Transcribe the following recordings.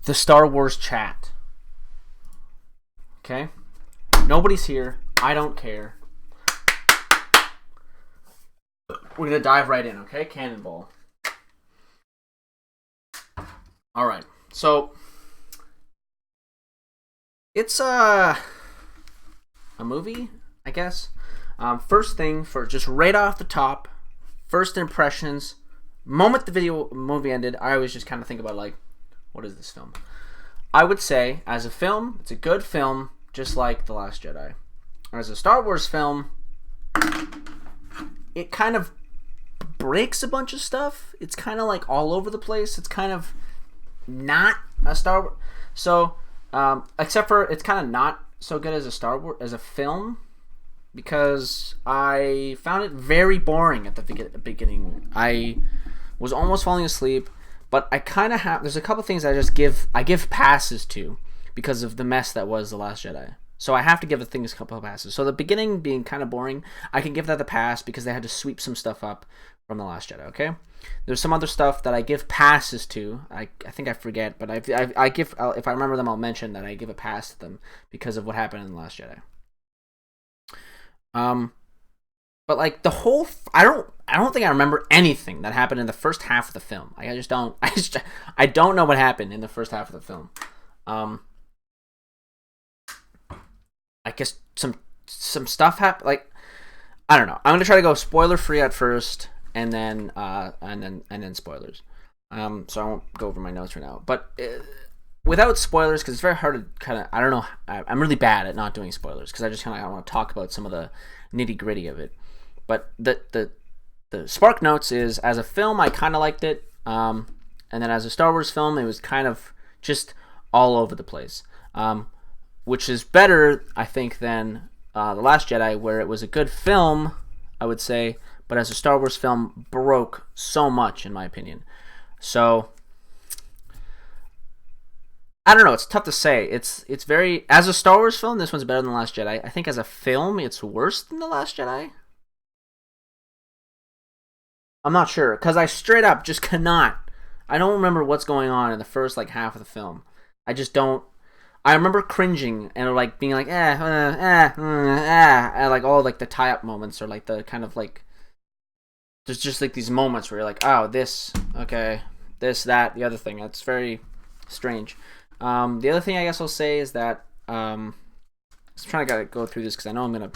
the Star Wars chat. Okay? Nobody's here. I don't care. We're gonna dive right in, okay? Cannonball. Alright. So it's a movie, I guess. First thing, for just right off the top, first impressions, moment the movie ended, I always just kind of think about, like, what is this film? I would say, as a film, it's a good film, just like The Last Jedi. As a Star Wars film, it kind of breaks a bunch of stuff. It's kind of like all over the place. It's kind of not a Star Wars. So, except for it's kind of not so good as a Star Wars as a film, because I found it very boring at the beginning. I was almost falling asleep, but I kind of have. There's a couple things I give passes to because of the mess that was The Last Jedi. So I have to give the things a couple of passes. So the beginning being kind of boring, I can give that the pass because they had to sweep some stuff up from The Last Jedi. Okay, there's some other stuff that I give passes to. I think I forget, but I give, if I remember them, I'll mention that I give a pass to them because of what happened in The Last Jedi. But like the whole, I don't think I remember anything that happened in the first half of the film. Like, I just don't. I don't know what happened in the first half of the film. I guess some stuff happened. Like, I don't know. I'm gonna try to go spoiler free at first, and then spoilers. So I won't go over my notes right now. But without spoilers, because it's very hard to kind of. I don't know. I'm really bad at not doing spoilers because I just kind of want to talk about some of the nitty gritty of it. But the spark notes is, as a film, I kind of liked it. And then as a Star Wars film, it was kind of just all over the place. Which is better, I think, than The Last Jedi, where it was a good film, I would say, but as a Star Wars film, broke so much, in my opinion. So, I don't know, it's tough to say. It's very, as a Star Wars film, this one's better than The Last Jedi. I think as a film, it's worse than The Last Jedi. I'm not sure, because I straight up just cannot. I don't remember what's going on in the first, like, half of the film. I just don't. I remember cringing and like being like, and like all like the tie up moments, or like the kind of like, there's just like these moments where you're like, oh, this, okay, this, that, the other thing. That's very strange. The other thing I guess I'll say is that I'm trying to go through this because I know I'm gonna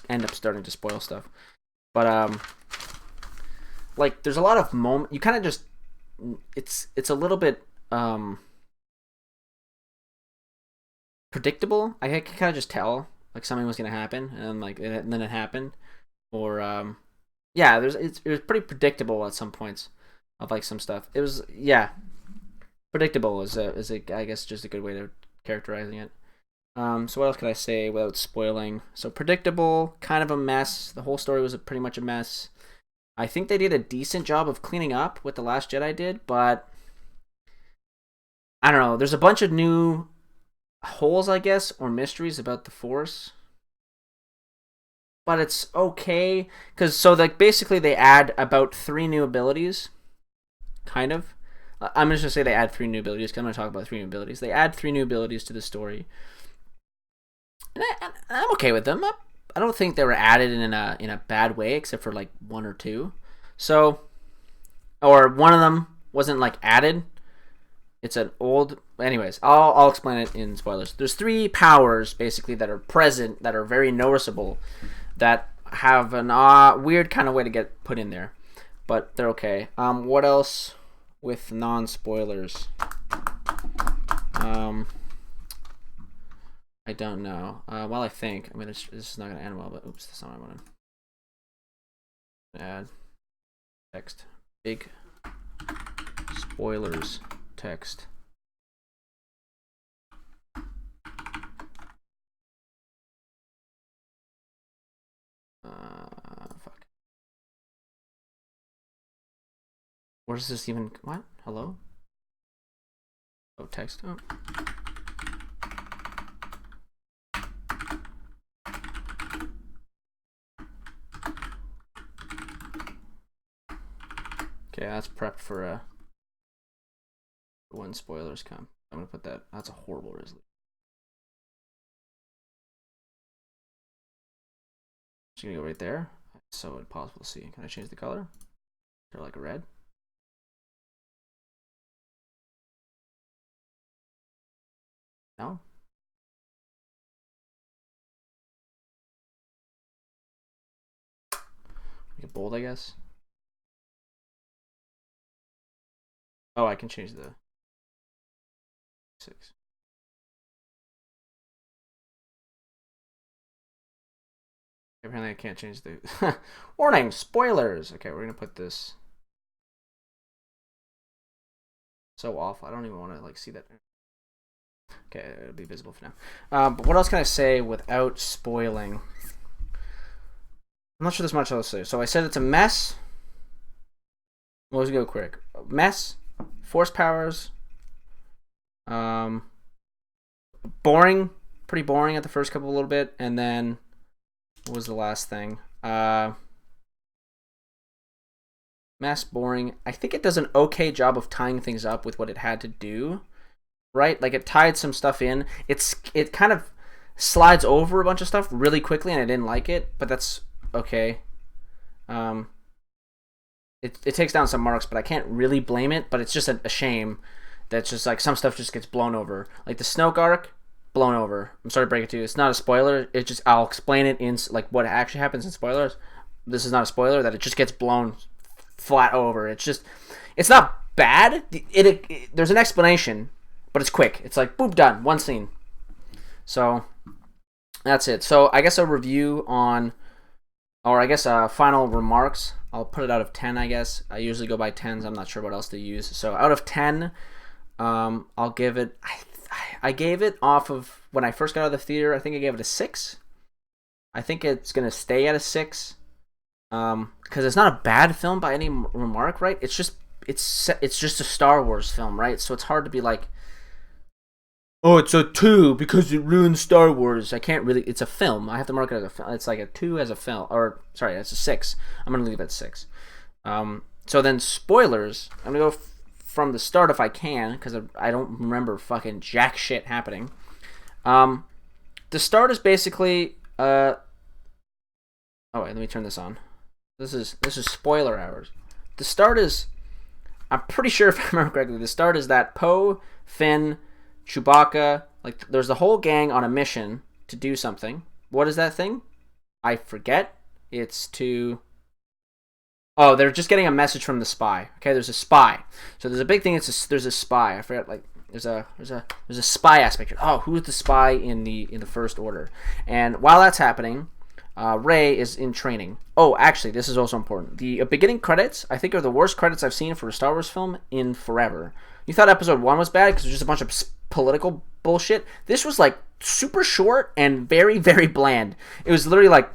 end up starting to spoil stuff, but like there's a lot of you kind of just, it's a little bit predictable. I can kind of just tell like something was gonna happen, and then it happened. Or yeah, it was pretty predictable at some points of like some stuff. It was, yeah, predictable is a I guess just a good way of characterizing it. So what else could I say without spoiling? So predictable, kind of a mess. The whole story was pretty much a mess. I think they did a decent job of cleaning up what The Last Jedi did, but I don't know. There's a bunch of new holes, I guess, or mysteries about the Force, but it's okay because like basically they add about 3 new abilities, kind of. I'm just gonna say they add 3 new abilities because I'm gonna talk about 3 new abilities. They add 3 new abilities to the story, and I'm okay with them. I don't think they were added in a bad way, except for like 1 or 2. So, or one of them wasn't like added. It's an old. Anyways, I'll explain it in spoilers. There's 3 powers basically that are present, that are very noticeable, that have an weird kind of way to get put in there, but they're okay. What else with non-spoilers? I don't know. Well, I think this is not gonna end well, but oops, that's not what I wanted. Add text. Big spoilers text. Fuck. Where does this even? What? Hello? Oh, text. Oh. Okay, that's prepped for when spoilers come. I'm gonna put that. That's a horrible resolution. Just gonna go right there. It's so impossible to see. Can I change the color? Or like a red? No. Make it bold, I guess. Oh, I can change the 6. Apparently I can't change the warning, spoilers. Okay, we're gonna put this so off. I don't even want to like see that. Okay, it'll be visible for now. But what else can I say without spoiling? I'm not sure there's much else to say. So I said it's a mess. Well, let's go quick. Mess, force powers, boring, pretty boring at the first couple a little bit, and then what was the last thing? Mess, boring. I think it does an okay job of tying things up with what it had to do, right? Like it tied some stuff in. It kind of slides over a bunch of stuff really quickly, and I didn't like it, but that's okay. It takes down some marks, but I can't really blame it. But it's just a shame that just like some stuff just gets blown over. Like the Snoke arc, blown over. I'm sorry to break it to you. It's not a spoiler. It just I'll explain it in like what actually happens in spoilers. This is not a spoiler. That it just gets blown flat over. It's not bad. There's an explanation, but it's quick. It's like boom, done, one scene. So that's it. So I guess a review on, or I guess final remarks. I'll put it out of 10, I guess. I usually go by 10s. I'm not sure what else to use. So out of 10, I'll give it. I gave it off of when I first got out of the theater. I think I gave it a 6. I think it's gonna stay at a 6. Because it's not a bad film by any remark, right? It's just a Star Wars film, right? So it's hard to be like, oh, it's a 2 because it ruins Star Wars. I can't really. It's a film. I have to mark it as a film. It's like a 2 as a film, or sorry, it's a 6. I'm gonna leave it at 6. So then spoilers. I'm gonna go from the start if I can, because I don't remember fucking jack shit happening. The start is basically. Oh wait, let me turn this on. This is spoiler hours. The start is. I'm pretty sure if I remember correctly, the start is that Poe, Finn, Chewbacca, like there's the whole gang on a mission to do something. What is that thing? I forget. It's to. Oh, they're just getting a message from the spy. Okay, there's a spy. So there's a big thing. There's a spy. I forget. Like there's a spy aspect. Oh, who's the spy in the First Order? And while that's happening, Rey is in training. Oh, actually, this is also important. The beginning credits, I think, are the worst credits I've seen for a Star Wars film in forever. You thought Episode 1 was bad because it was just a bunch of political bullshit. This was like super short and very, very bland. It was literally like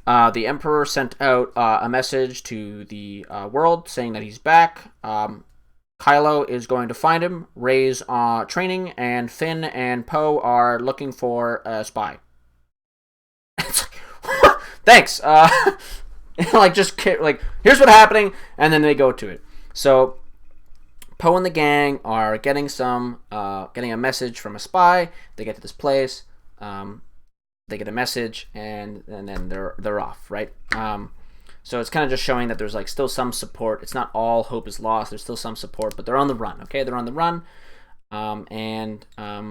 the Emperor sent out a message to the world saying that he's back. Kylo is going to find him. Rey's training, and Finn and Poe are looking for a spy. Thanks. Like just like here's what's happening, and then they go to it. So Poe and the gang are getting a message from a spy. They get to this place. They get a message, and then they're off, right? So it's kind of just showing that there's like still some support. It's not all hope is lost. There's still some support, but they're on the run. Okay, they're on the run, and then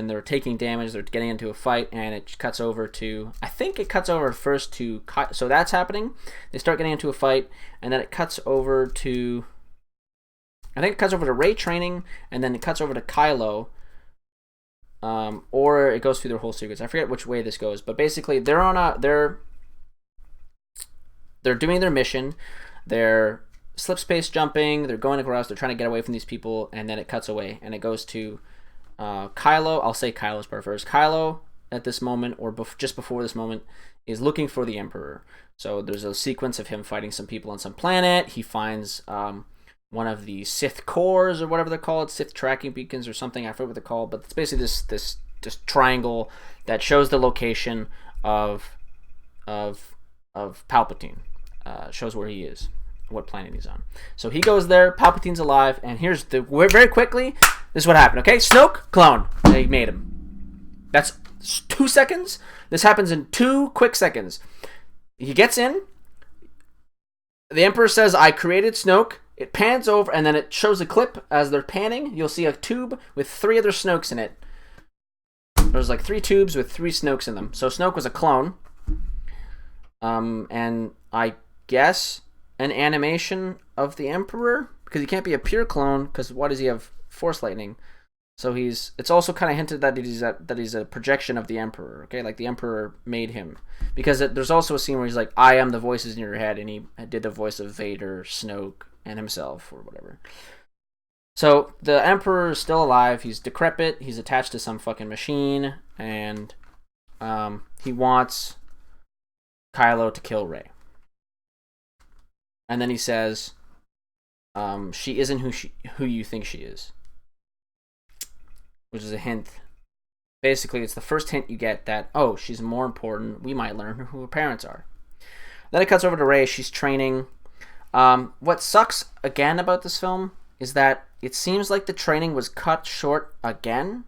they're taking damage. They're getting into a fight, and it cuts over to. I think it cuts over first to. So that's happening. They start getting into a fight, and then it cuts over to. I think it cuts over to Rey training, and then it cuts over to Kylo. Or it goes through their whole sequence. I forget which way this goes, but basically they're doing their mission. They're slip space jumping. They're going across. They're trying to get away from these people, and then it cuts away, and it goes to Kylo. I'll say Kylo's part first. Kylo at this moment, or just before this moment, is looking for the Emperor. So there's a sequence of him fighting some people on some planet. He finds one of the Sith cores or whatever they're called, Sith tracking beacons or something. I forget what they're called, but it's basically this triangle that shows the location of Palpatine. Shows where he is. what planet he's on. So he goes there. Palpatine's alive, and here's the very quickly. This is what happened. Okay, Snoke clone. They made him. That's 2 seconds. This happens in 2 quick seconds. He gets in. The Emperor says, "I created Snoke." It pans over, and then it shows a clip as they're panning. You'll see a tube with 3 other Snokes in it. There's like 3 tubes with 3 Snokes in them. So Snoke was a clone. And I guess an animation of the Emperor, because he can't be a pure clone, because why does he have Force lightning? So it's also kind of hinted that he's a projection of the Emperor, okay? Like the Emperor made him. Because there's also a scene where he's like, "I am the voices in your head," and he did the voice of Vader, Snoke, and himself, or whatever. So the Emperor is still alive. He's decrepit. He's attached to some fucking machine, and he wants Kylo to kill Rey. And then he says, "She isn't who you think she is," which is a hint. Basically, it's the first hint you get that, oh, she's more important. We might learn who her parents are. Then it cuts over to Rey. She's training. What sucks again about this film is that it seems like the training was cut short again.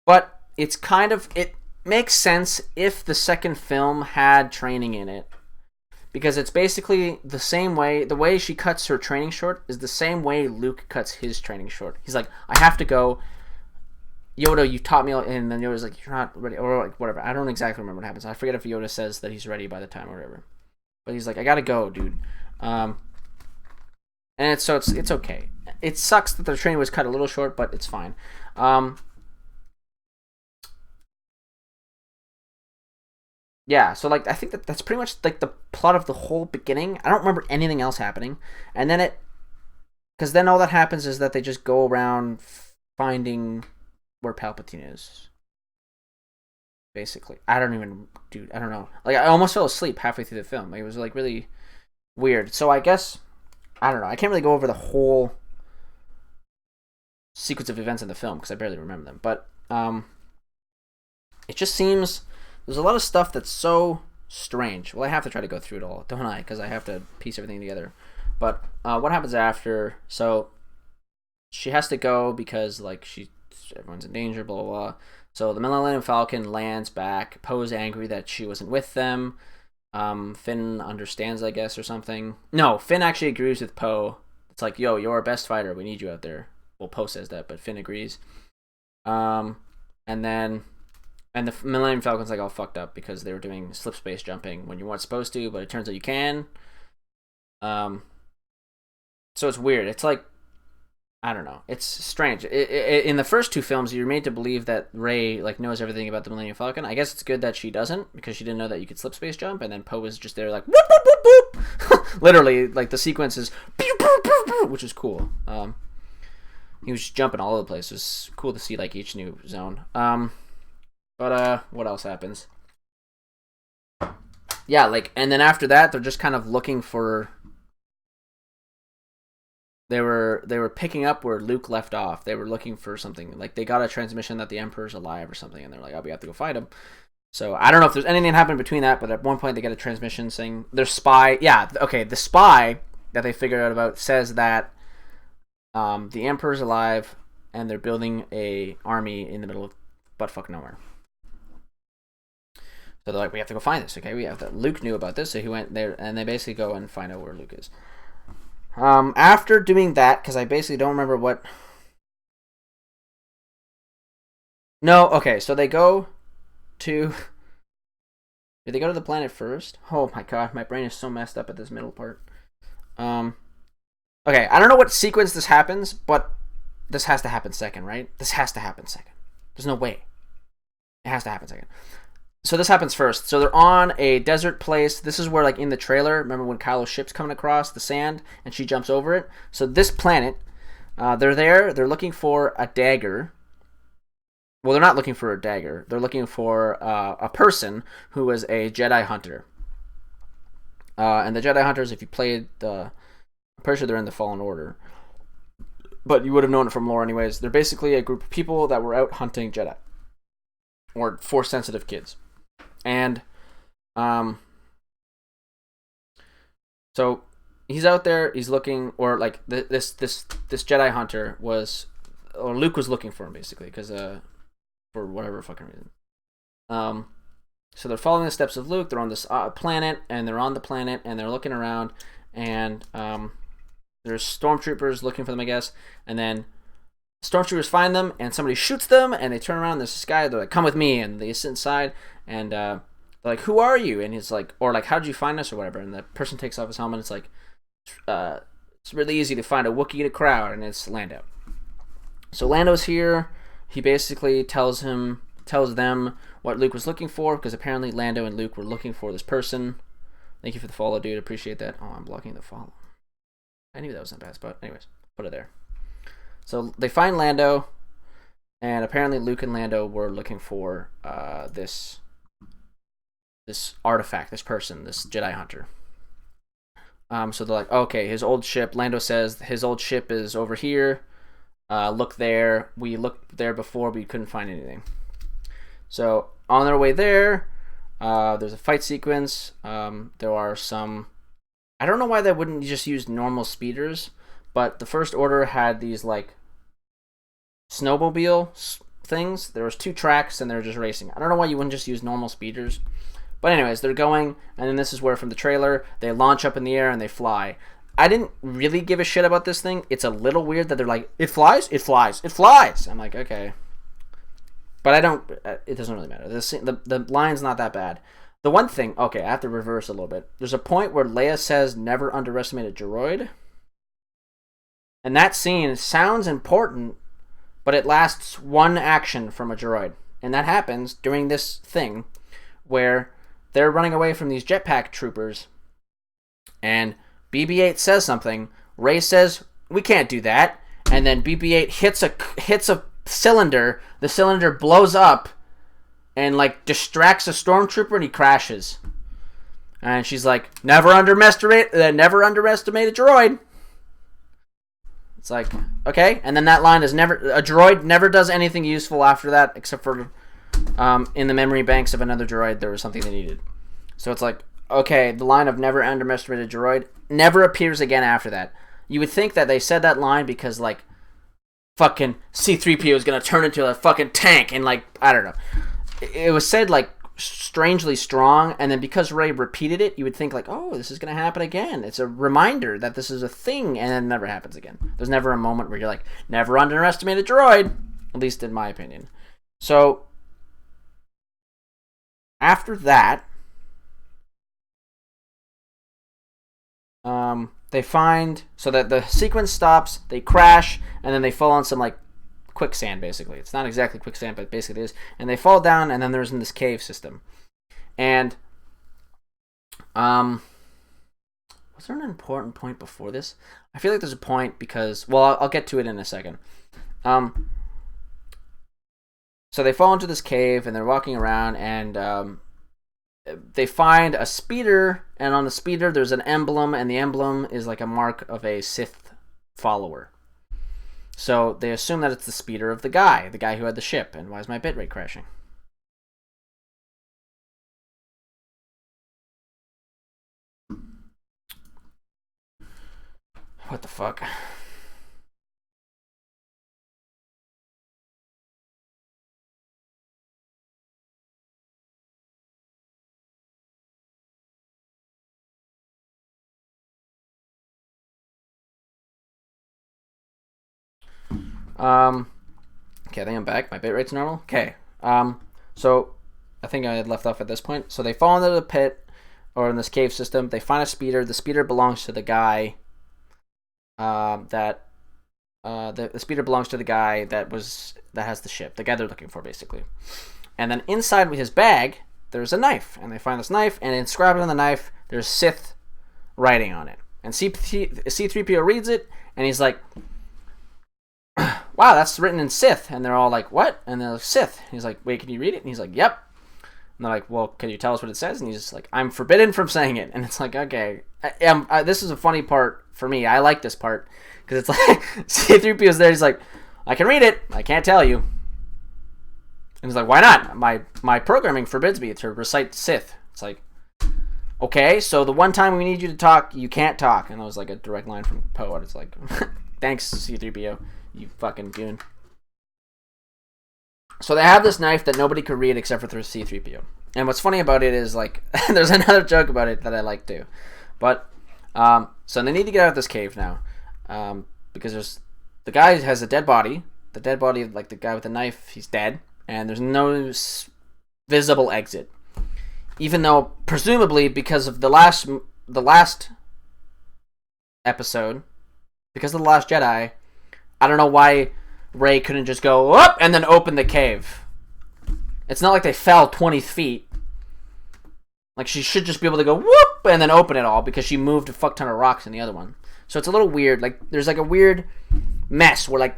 But it makes sense if the second film had training in it. Because it's basically the same way, the way she cuts her training short is the same way Luke cuts his training short. He's like, "I have to go. Yoda, you taught me," and then Yoda's like, "You're not ready," or like whatever. I don't exactly remember what happens. I forget if Yoda says that he's ready by the time or whatever. But he's like, "I gotta go, dude." And it's okay. It sucks that the training was cut a little short, but it's fine. Yeah, so like I think that's pretty much like the plot of the whole beginning. I don't remember anything else happening, and then because then all that happens is that they just go around finding where Palpatine is. Basically, I don't know. Like I almost fell asleep halfway through the film. Like, it was like really weird. So I guess I don't know. I can't really go over the whole sequence of events in the film because I barely remember them. But it just seems there's a lot of stuff that's so strange. Well, I have to try to go through it all, don't I? Because I have to piece everything together. But what happens after? So she has to go because like everyone's in danger. Blah blah blah. So the Millennium Falcon lands back. Poe's angry that she wasn't with them. Finn understands, I guess, or something. No, Finn actually agrees with Poe. It's like, "Yo, you're our best fighter. We need you out there." Well, Poe says that, but Finn agrees. And the Millennium Falcon's like all fucked up because they were doing slip space jumping when you weren't supposed to, but it turns out you can. So it's weird. It's like, I don't know. It's strange. In the first 2 films, you're made to believe that Rey like knows everything about the Millennium Falcon. I guess it's good that she doesn't, because she didn't know that you could slip space jump, and then Poe was just there like, whoop, whoop, whoop, whoop. Literally, like the sequence is, which is cool. He was jumping all over the place. It was cool to see like each new zone. But what else happens? Yeah, like, and then after that, they're just kind of looking for. They were picking up where Luke left off. They were looking for something. Like, they got a transmission that the Emperor's alive or something, and they're like, "Oh, we have to go find him." So I don't know if there's anything that happened between that, but at one point they get a transmission saying their spy. Yeah, okay, the spy that they figured out about says that the Emperor's alive, and they're building a army in the middle of buttfuck nowhere. So they're like, "We have to go find this." Okay, we have that. Luke knew about this, so he went there, and they basically go and find out where Luke is. After doing that, because I basically don't remember what. No, okay, so they go to. Did they go to the planet first? Oh my god, my brain is so messed up at this middle part. Okay, I don't know what sequence this happens, but this has to happen second, right? This has to happen second. There's no way. It has to happen second. So this happens first. So they're on a desert place. This is where, like, in the trailer, remember when Kylo's ship's coming across the sand and she jumps over it? So this planet, they're there. They're looking for a dagger. Well, they're not looking for a dagger. They're looking for a person who is a Jedi hunter. And the Jedi hunters, if you played I'm pretty sure they're in the Fallen Order. But you would have known it from lore anyways. They're basically a group of people that were out hunting Jedi. Or Force-sensitive kids. And So he's out there. He's looking, or like this Jedi hunter was, or Luke was looking for him basically, because for whatever fucking reason. So they're following the steps of Luke. They're on this planet, and they're on the planet, and they're looking around, and there's stormtroopers looking for them, I guess, and then stormtroopers find them, and somebody shoots them, and they turn around, and there's this guy, they're like, come with me, and they sit inside, and they're like, who are you? And he's like, or like, how did you find us, or whatever, and the person takes off his helmet, and it's like, it's really easy to find a Wookiee in a crowd, and it's Lando. So Lando's here. He basically tells them what Luke was looking for, because apparently Lando and Luke were looking for this person. Thank you for the follow, dude. Appreciate that. Oh, I'm blocking the follow. I knew that was in a bad spot. Anyways, put it there. So they find Lando, and apparently Luke and Lando were looking for this artifact, this person, this Jedi hunter. So they're like, okay, his old ship. Lando says his old ship is over here. Look there. We looked there before, but we couldn't find anything. So on their way there, there's a fight sequence. There are some. I don't know why they wouldn't just use normal speeders, but the First Order had these like snowmobile things. There was 2 tracks, and they're just racing. I don't know why you wouldn't just use normal speeders. But anyways, they're going, and then this is where from the trailer they launch up in the air and they fly. I didn't really give a shit about this thing. It's a little weird that they're like, it flies, it flies, it flies. I'm like, okay. But I don't, it doesn't really matter. The line's not that bad. The one thing, okay, I have to reverse a little bit. There's a point where Leia says, never underestimate a droid. And that scene sounds important, but it lasts one action from a droid. And that happens during this thing where they're running away from these jetpack troopers, and BB-8 says something. Rey says, we can't do that. And then BB-8 hits a cylinder. The cylinder blows up and like distracts a stormtrooper, and he crashes. And she's like, never underestimate a droid. It's like, okay. And then that line is a droid never does anything useful after that, except for in the memory banks of another droid there was something they needed. So it's like, okay, the line of never underestimate a droid never appears again after that. You would think that they said that line because like fucking C-3PO is gonna turn into a fucking tank, and like, I don't know. It was said like strangely strong, and then because Rey repeated it, you would think like, oh, this is gonna happen again. It's a reminder that this is a thing, and then it never happens again. There's never a moment where you're like, never underestimate a droid, at least in my opinion. So after that, they find, so that the sequence stops, they crash, and then they fall on some like quicksand, basically. It's not exactly quicksand, but basically it is. And they fall down, and then there's in this cave system. And was there an important point before this? I feel like there's a point because, well, I'll get to it in a second. So they fall into this cave, and they're walking around, and they find a speeder, and on the speeder there's an emblem, and the emblem is like a mark of a Sith follower. So they assume that it's the speeder of the guy who had the ship. And why is my bitrate crashing? What the fuck? Okay, I think I'm back. My bitrate's normal. Okay. So I think I had left off at this point. So they fall into the pit, or in this cave system. They find a speeder. The speeder belongs to the guy. The speeder belongs to the guy that has the ship. The guy they're looking for, basically. And then inside his bag, there's a knife, and they find this knife, and inscribed on the knife, there's Sith writing on it. And C-3PO reads it, and he's like, wow, that's written in Sith. And they're all like, what? And they're like, Sith. And he's like, wait, can you read it? And he's like, yep. And they're like, well, can you tell us what it says? And he's just like, I'm forbidden from saying it. And it's like, okay. This is a funny part for me. I like this part. Because it's like, C-3PO's there. He's like, I can read it. I can't tell you. And he's like, why not? My programming forbids me to recite Sith. It's like, okay, so the one time we need you to talk, you can't talk. And that was like a direct line from Poe. It's like, thanks, C-3PO, you fucking goon. So they have this knife that nobody could read except for C-3PO. And what's funny about it is, like, there's another joke about it that I like too. But, so they need to get out of this cave now. Because the guy has a dead body. The dead body, like the guy with the knife, he's dead. And there's no visible exit. Even though, presumably, because of the last episode, because of The Last Jedi, I don't know why Rey couldn't just go up and then open the cave. It's not like they fell 20 feet. Like, she should just be able to go whoop and then open it all because she moved a fuck ton of rocks in the other one. So it's a little weird. Like, there's like a weird mess where, like,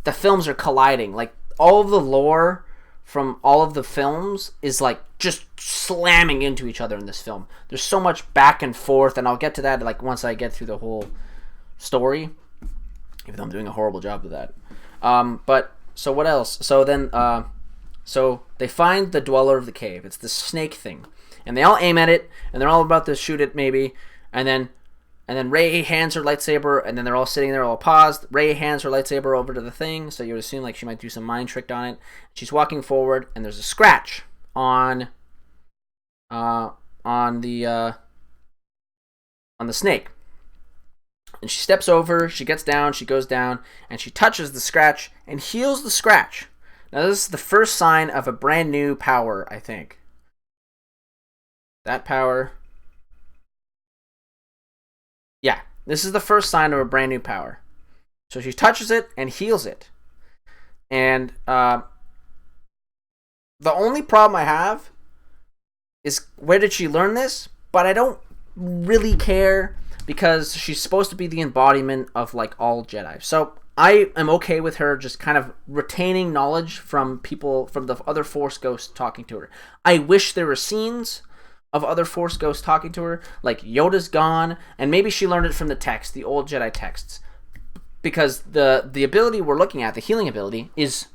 the films are colliding. Like, all of the lore from all of the films is, like, just slamming into each other in this film. There's so much back and forth, and I'll get to that, like, once I get through the whole story. Even though I'm doing a horrible job of that. But, so what else? So then, so they find the dweller of the cave. It's the snake thing. And they all aim at it, and they're all about to shoot it, maybe. And then Rey hands her lightsaber, and then they're all sitting there all paused. Rey hands her lightsaber over to the thing, so you would assume like she might do some mind trick on it. She's walking forward, and there's a scratch on the snake. And she steps over, she gets down, she goes down, and she touches the scratch and heals the scratch. Now this is the first sign of a brand new power, I think. That power. Yeah, this is the first sign of a brand new power. So she touches it and heals it. And the only problem I have is where did she learn this? But I don't really care because she's supposed to be the embodiment of like all Jedi. So I am okay with her just kind of retaining knowledge from people, from the other Force ghosts talking to her. I wish there were scenes of other Force ghosts talking to her, like Yoda's gone, and maybe she learned it from the text, the old Jedi texts, because the ability we're looking at, the healing ability, is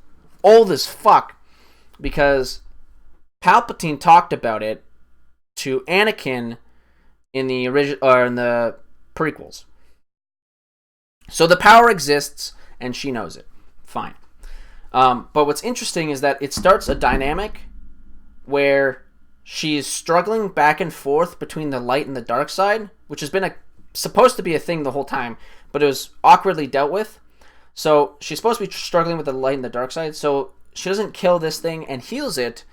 old as fuck, because Palpatine talked about it to Anakin in the original or in the prequels. So the power exists, and she knows it. Fine. But what's interesting is that it starts a dynamic where she's struggling back and forth between the light and the dark side, which has been supposed to be a thing the whole time, but it was awkwardly dealt with. So she's supposed to be struggling with the light and the dark side, so she doesn't kill this thing and heals it,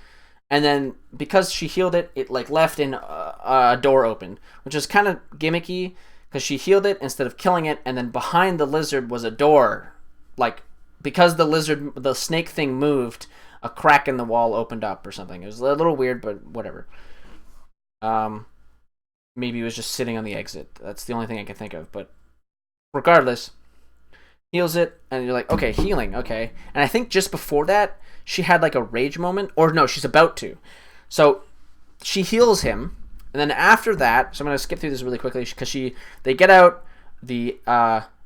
and then because she healed it, it like left in a door open, which is kind of gimmicky, because she healed it instead of killing it, and then behind the lizard was a door. Like, because the snake thing moved, a crack in the wall opened up or something. It was a little weird, but whatever. Maybe it was just sitting on the exit. That's the only thing I can think of. But regardless, heals it, and you're like, okay, healing, okay. And I think just before that, she had like a rage moment. Or no, she's about to. So she heals him, and then after that, so I'm going to skip through this really quickly, because they get out,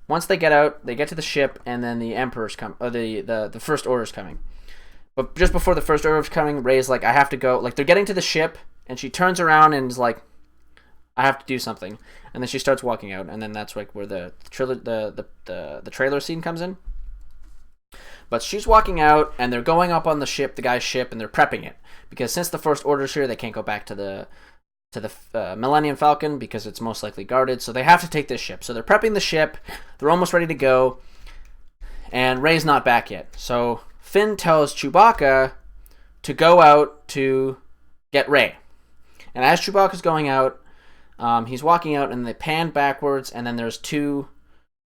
once they get out, they get to the ship, and then the Emperor's come, or the First Order's coming. But just before the First Order is coming, Rey's like, I have to go. Like, they're getting to the ship, and she turns around and is like, I have to do something. And then she starts walking out, and then that's like where the trailer scene comes in. But she's walking out, and they're going up on the ship, the guy's ship, and they're prepping it. Because since the First Order's here, they can't go back to the Millennium Falcon, because it's most likely guarded, so they have to take this ship. So they're prepping the ship, they're almost ready to go, and Rey's not back yet. So Finn tells Chewbacca to go out to get Rey. And as Chewbacca's going out, he's walking out, and they pan backwards, and then there's two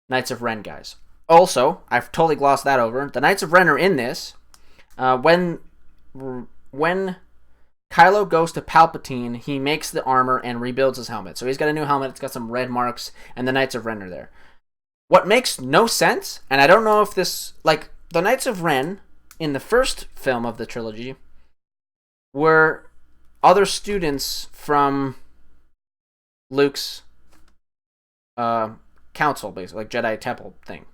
Knights of Ren guys. Also, I've totally glossed that over. The Knights of Ren are in this. When Kylo goes to Palpatine, he makes the armor and rebuilds his helmet. So he's got a new helmet, it's got some red marks, and the Knights of Ren are there. What makes no sense, and I don't know if this, like, the Knights of Ren in the first film of the trilogy were other students from Luke's council, basically, like Jedi Temple thing.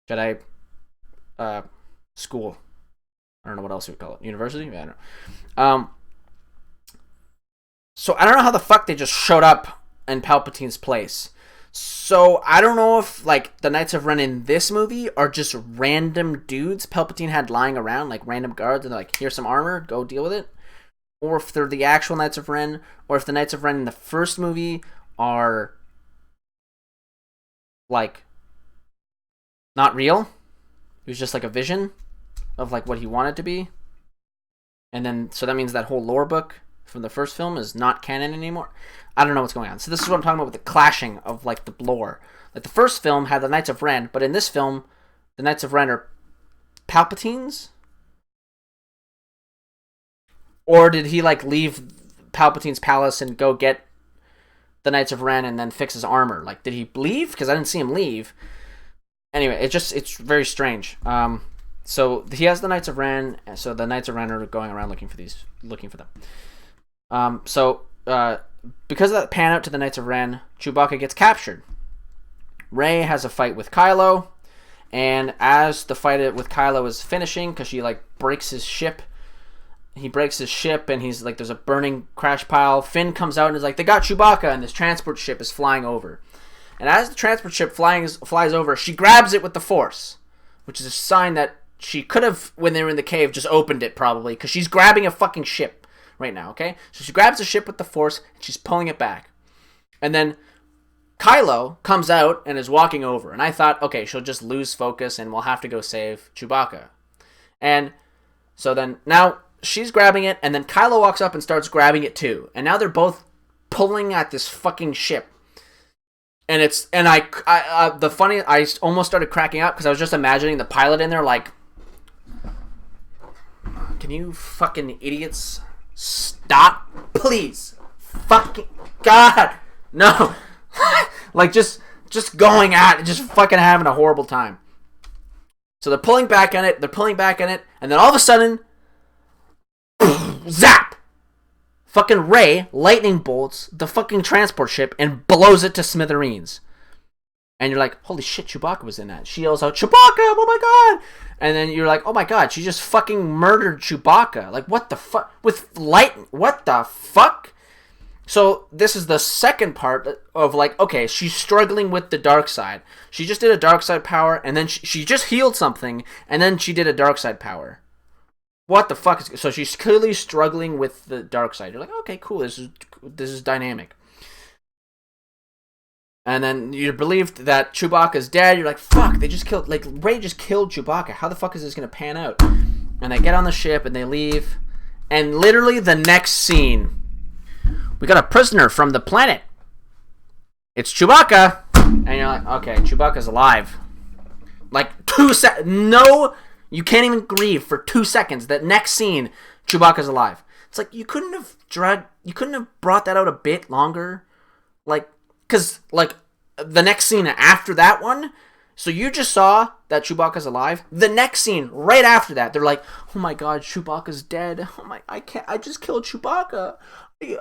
Jedi school. I don't know what else you would call it. University? I don't know. So I don't know how the fuck they just showed up in Palpatine's place. So I don't know if like the Knights of Ren in this movie are just random dudes Palpatine had lying around, like random guards, and they're like, here's some armor, go deal with it. Or if they're the actual Knights of Ren, or if the Knights of Ren in the first movie are like not real. It was just like a vision of like what he wanted to be. And then so that means that whole lore book from the first film is not canon anymore. I don't know what's going on. So this is what I'm talking about with the clashing of like the lore. Like the first film had the Knights of Ren, but in this film, the Knights of Ren are Palpatines? Or did he like leave Palpatine's palace and go get the Knights of Ren and then fix his armor? Like, did he leave? Because I didn't see him leave. Anyway, it's very strange. So he has the Knights of Ren, so the Knights of Ren are going around looking for them. Because of that pan out to the Knights of Ren, Chewbacca gets captured. Rey has a fight with Kylo, and as the fight with Kylo is finishing, because she like breaks his ship, and he's like, there's a burning crash pile. Finn comes out and is like, they got Chewbacca, and this transport ship is flying over. And as the transport ship flies over, she grabs it with the Force, which is a sign that she could have, when they were in the cave, just opened it probably, because she's grabbing a fucking ship right now, okay? So she grabs the ship with the Force, and she's pulling it back. And then Kylo comes out and is walking over, and I thought, okay, she'll just lose focus and we'll have to go save Chewbacca. And so then, now she's grabbing it, and then Kylo walks up and starts grabbing it too. And now they're both pulling at this fucking ship. And I almost started cracking up because I was just imagining the pilot in there like, can you fucking idiots stop, please? Fucking God, no! Like just going at it, just fucking having a horrible time. So they're pulling back on it, and then all of a sudden, zap! Fucking Rey lightning bolts the fucking transport ship and blows it to smithereens. And you're like, holy shit, Chewbacca was in that. She yells out, Chewbacca, oh my god! And then you're like, oh my god, she just fucking murdered Chewbacca. Like, what the fuck? With light, what the fuck? So this is the second part of like, okay, she's struggling with the dark side. She just did a dark side power, and then she just healed something, and then she did a dark side power. What the fuck is... So she's clearly struggling with the dark side. You're like, okay, cool, this is dynamic. And then you're relieved that Chewbacca's dead. You're like, fuck, they just killed... Like, Rey just killed Chewbacca. How the fuck is this going to pan out? And they get on the ship and they leave. And literally the next scene, we got a prisoner from the planet. It's Chewbacca. And you're like, okay, Chewbacca's alive. Like, 2 seconds. No... You can't even grieve for 2 seconds. That next scene, Chewbacca's alive. It's like, you couldn't have brought that out a bit longer. Like, because, like, the next scene after that one, so you just saw that Chewbacca's alive. The next scene, right after that, they're like, oh my god, Chewbacca's dead. Oh my, I just killed Chewbacca.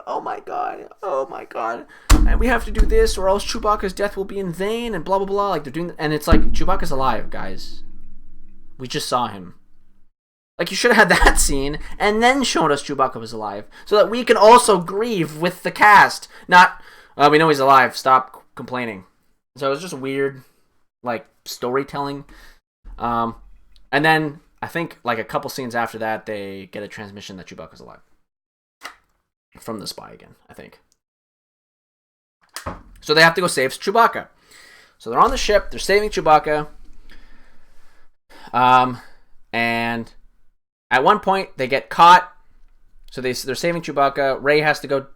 Oh my god. And we have to do this or else Chewbacca's death will be in vain and blah, blah, blah. Like, they're doing, and it's like, Chewbacca's alive, guys. We just saw him. Like, you should have had that scene and then shown us Chewbacca was alive so that we can also grieve with the cast. Not, we know he's alive, stop complaining. So it was just weird, like, storytelling. And then I think, like, a couple scenes after that, they get a transmission that Chewbacca's alive. From the spy again, I think. So they have to go save Chewbacca. So they're on the ship, they're saving Chewbacca. And at one point they get caught. So they're saving Chewbacca. Rey has to go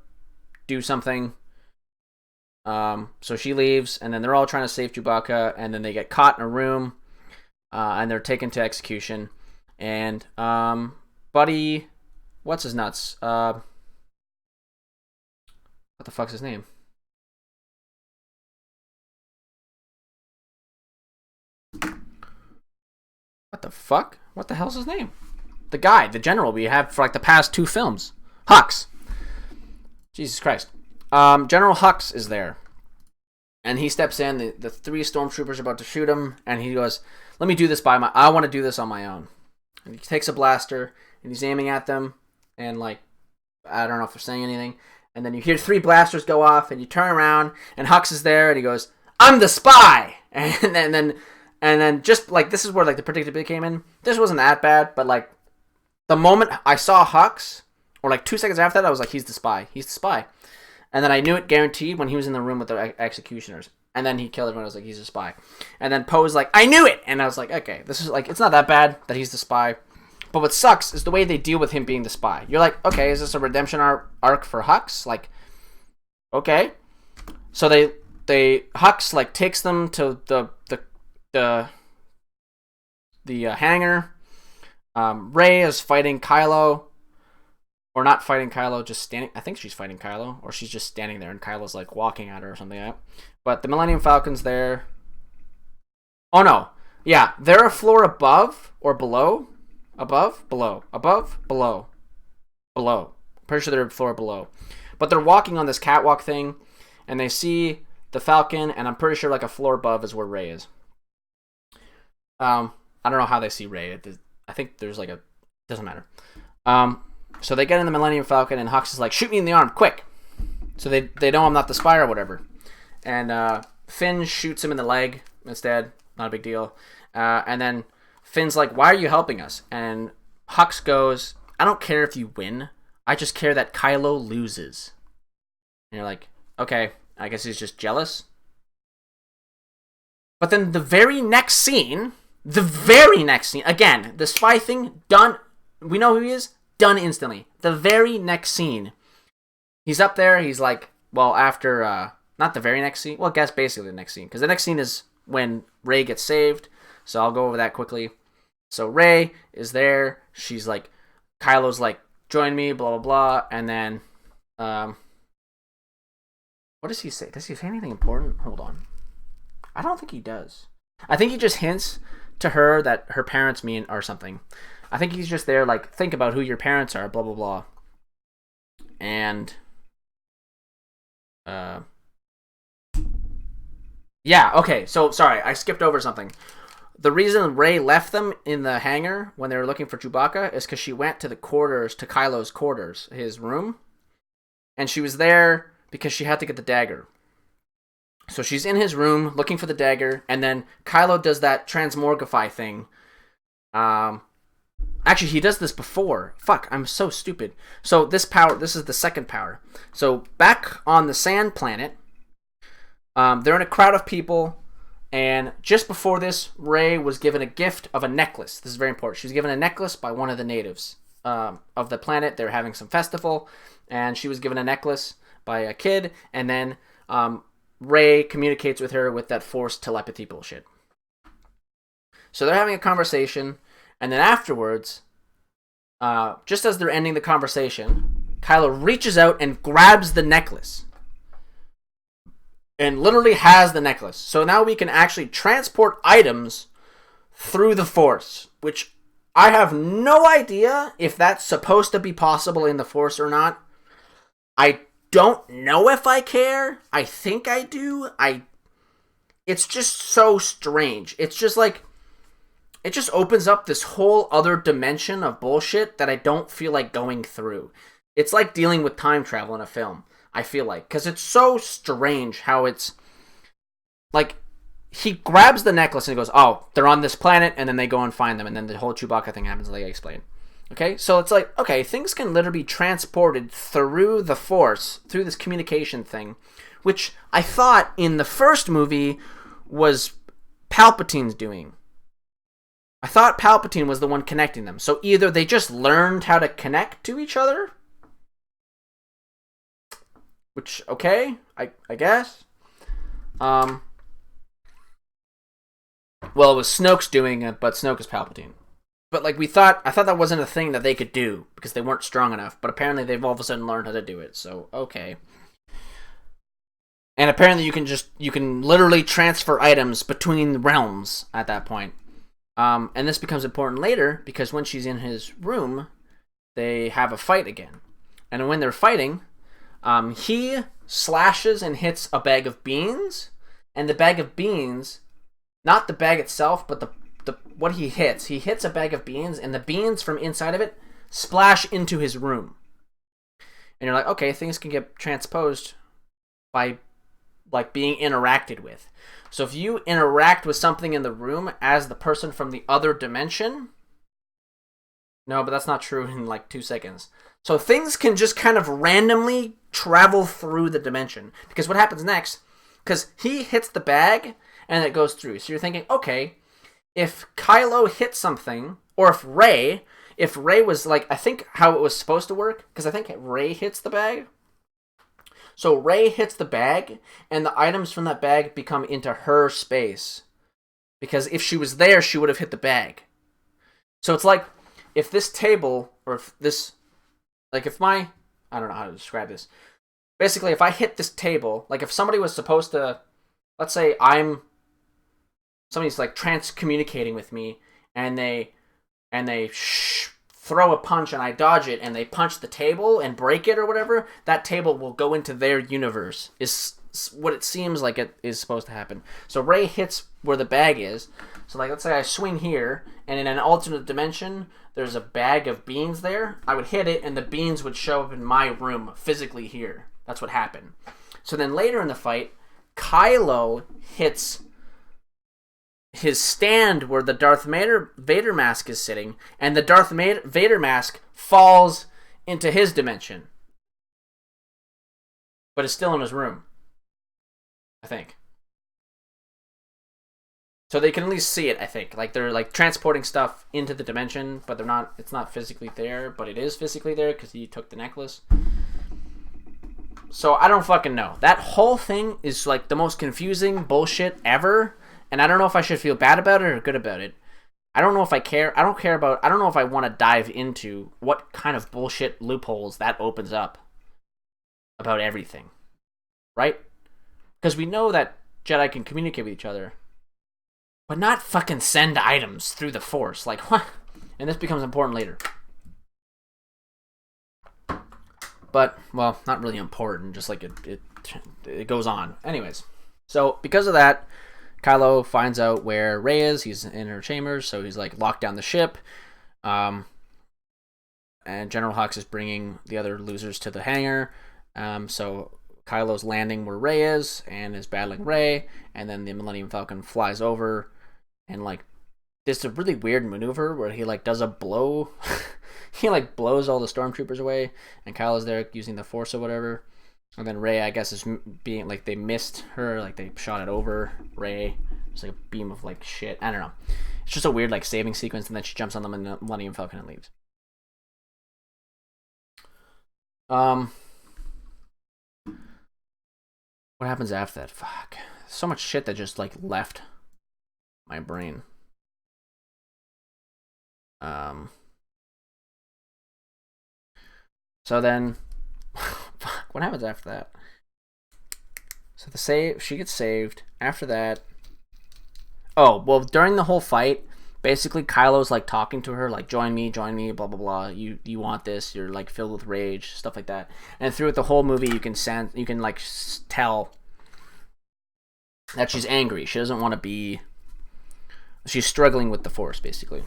do something. So she leaves, and then they're all trying to save Chewbacca, and then they get caught in a room, and they're taken to execution. And Buddy, what's his nuts? What the fuck's his name? What the fuck? What the hell's his name? The guy, the general we have for like the past 2 films. Hux. Jesus Christ. General Hux is there. And he steps in. The 3 stormtroopers are about to shoot him. And he goes, let me do this I want to do this on my own. And he takes a blaster. And he's aiming at them. And like, I don't know if they're saying anything. and then you hear 3 blasters go off, and you turn around, and Hux is there, and he goes, "I'm the spy!" And then just, like, this is where, like, the predictability came in. This wasn't that bad, but, like, the moment I saw Hux, or, like, 2 seconds after that, I was like, he's the spy. He's the spy. And then I knew it guaranteed when he was in the room with the executioners. And then he killed everyone. I was like, he's a spy. And then Poe's like, I knew it! And I was like, okay, this is, like, it's not that bad that he's the spy. But what sucks is the way they deal with him being the spy. You're like, okay, is this a redemption arc for Hux? Like, okay. So Hux, like, takes them to the hangar. Rey is fighting Kylo. Or not fighting Kylo, just standing. I think she's fighting Kylo. Or she's just standing there and Kylo's, like, walking at her or something like that. But the Millennium Falcon's there. Oh, no. Yeah, they're a floor above or below. Above, below, above, below, below. Pretty sure they're a floor below. But they're walking on this catwalk thing, and they see the Falcon, and I'm pretty sure, like, a floor above is where Rey is. I don't know how they see Rey. I think there's, like, doesn't matter. So they get in the Millennium Falcon, and Hux is like, shoot me in the arm, quick! So they know I'm not the spy or whatever. And Finn shoots him in the leg instead. Not a big deal. And then Finn's like, why are you helping us? And Hux goes, I don't care if you win. I just care that Kylo loses. And you're like, okay, I guess he's just jealous. But then the very next scene, again, the spy thing, done. We know who he is, done instantly. The very next scene, he's up there, he's like, well, after, not the very next scene, well, I guess basically the next scene, because the next scene is when Rey gets saved, so I'll go over that quickly. So Rey is there, she's like, Kylo's like, join me, blah, blah, blah, and then, what does he say? Does he say anything important? Hold on. I don't think he does. I think he just hints to her that her parents mean or something. I think he's just there like, think about who your parents are, blah, blah, blah. And, yeah, okay, so, sorry, I skipped over something. The reason Rey left them in the hangar when they were looking for Chewbacca is because she went to the quarters, to Kylo's quarters, his room. And she was there because she had to get the dagger. So she's in his room looking for the dagger, and then Kylo does that transmogrify thing. Actually, he does this before. Fuck, I'm so stupid. So this is the second power. So back on the sand planet, they're in a crowd of people. And just before this, Rey was given a gift of a necklace. This is very important. She was given a necklace by one of the natives of the planet. They were having some festival, and she was given a necklace by a kid. And then Rey communicates with her with that forced telepathy bullshit. So they're having a conversation, and then afterwards, just as they're ending the conversation, Kylo reaches out and grabs the necklace. And literally has the necklace. So now we can actually transport items through the Force. Which I have no idea if that's supposed to be possible in the Force or not. I don't know if I care. I think I do. It's just so strange. It's just like, it just opens up this whole other dimension of bullshit that I don't feel like going through. It's like dealing with time travel in a film. I feel like, because it's so strange how it's like he grabs the necklace and he goes, oh, they're on this planet, and then they go and find them, and then the whole Chewbacca thing happens like I explained. Okay, so it's like, okay, things can literally be transported through the Force, through this communication thing, which I thought in the first movie was Palpatine's doing. I thought Palpatine was the one connecting them. So either they just learned how to connect to each other, which, okay, I guess. Well, it was Snoke's doing it, but Snoke is Palpatine. But, like, I thought that wasn't a thing that they could do, because they weren't strong enough, but apparently they've all of a sudden learned how to do it, so, okay. And apparently you can literally transfer items between realms at that point. And this becomes important later, because when she's in his room, they have a fight again. And when they're fighting, he slashes and hits a bag of beans, and the bag of beans, not the bag itself, but the what he hits a bag of beans, and the beans from inside of it splash into his room. And you're like, okay, things can get transposed by like being interacted with. So if you interact with something in the room as the person from the other dimension, no, but that's not true in like 2 seconds. So things can just kind of randomly travel through the dimension. Because what happens next, because he hits the bag and it goes through. So you're thinking, okay, if Kylo hit something, or if Rey was like, I think how it was supposed to work, because I think Rey hits the bag. So Rey hits the bag, and the items from that bag become into her space. Because if she was there, she would have hit the bag. So it's like, if this table, or if this, like if my, I don't know how to describe this. Basically, if I hit this table, like if somebody was supposed to, let's say somebody's like trans-communicating with me, and they throw a punch and I dodge it and they punch the table and break it or whatever, that table will go into their universe, is what it seems like it is supposed to happen. So Rey hits where the bag is. So like, let's say I swing here, and in an alternate dimension, there's a bag of beans there. I would hit it, and the beans would show up in my room physically here. That's what happened. So then later in the fight, Kylo hits his stand where the Darth Vader mask is sitting, and the Darth Vader mask falls into his dimension. But it's still in his room, I think. So they can at least see it, I think. Like, they're like transporting stuff into the dimension, but it's not physically there, but it is physically there because he took the necklace. So I don't fucking know. That whole thing is like the most confusing bullshit ever. And I don't know if I should feel bad about it or good about it. I don't know if I care. I don't know if I want to dive into what kind of bullshit loopholes that opens up about everything. Right? Because we know that Jedi can communicate with each other, but not fucking send items through the Force. Like, what? And this becomes important later. But, well, not really important. Just like it goes on. Anyways. So, because of that, Kylo finds out where Rey is. He's in her chambers, so he's like locked down the ship. And General Hux is bringing the other losers to the hangar. So Kylo's landing where Rey is and is battling Rey. And then the Millennium Falcon flies over and like there's a really weird maneuver where he like does a blow. He like blows all the stormtroopers away, and Kylo's there using the Force or whatever. And then Rey, I guess, is being like they missed her, like they shot it over Rey. It's like a beam of like shit. I don't know. It's just a weird like saving sequence, and then she jumps on the Millennium Falcon and leaves. What happens after that? Fuck. So much shit that just like left my brain. So then, fuck, what happens after that? So she gets saved. After that, oh well, during the whole fight, basically Kylo's like talking to her, like join me, blah blah blah. You want this? You're like filled with rage, stuff like that. And throughout the whole movie, you can like tell that she's angry. She doesn't want to be. She's struggling with the Force, basically.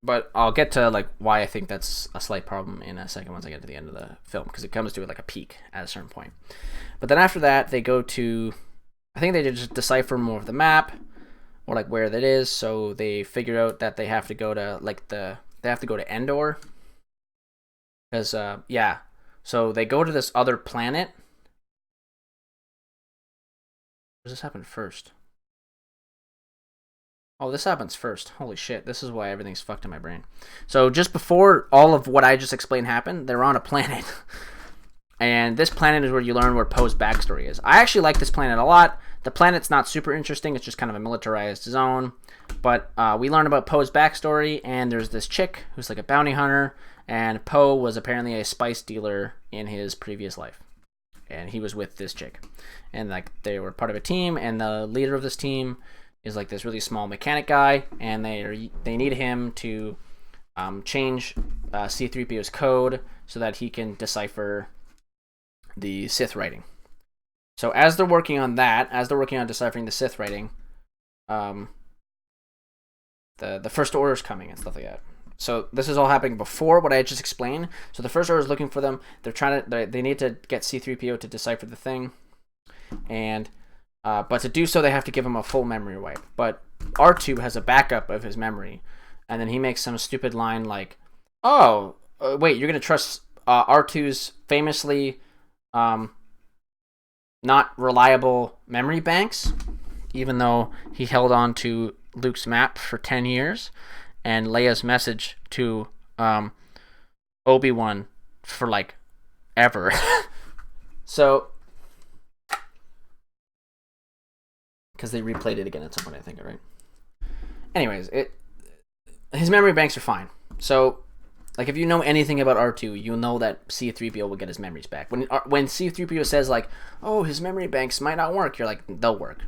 But I'll get to like why I think that's a slight problem in a second once I get to the end of the film, because it comes to like a peak at a certain point. But then after that, they go to, I think they just decipher more of the map or like where that is. So they figure out that they have to go to like they have to go to Endor, because yeah. So they go to this other planet. Does this happen first? Oh, this happens first. Holy shit. This is why everything's fucked in my brain. So just before all of what I just explained happened, they're on a planet. And this planet is where you learn where Poe's backstory is. I actually like this planet a lot. The planet's not super interesting. It's just kind of a militarized zone. But we learn about Poe's backstory, and there's this chick who's like a bounty hunter. And Poe was apparently a spice dealer in his previous life. And he was with this chick. And like they were part of a team, and the leader of this team is like this really small mechanic guy, and they need him to change C-3PO's code so that he can decipher the Sith writing. So as they're working on that, as they're working on deciphering the Sith writing, the First Order's coming and stuff like that. So this is all happening before what I just explained. So the First Order is looking for them. They need to get C-3PO to decipher the thing, and but to do so they have to give him a full memory wipe. But R2 has a backup of his memory, and then he makes some stupid line like, "Oh, wait, you're gonna trust R2's famously not reliable memory banks, even though he held on to Luke's map for 10 years and Leia's message to Obi-Wan for like ever." So, because they replayed it again at some point, I think, right? Anyways, his memory banks are fine. So, like, if you know anything about R2, you'll know that C-3PO will get his memories back. When C-3PO says, like, oh, his memory banks might not work, you're like, they'll work.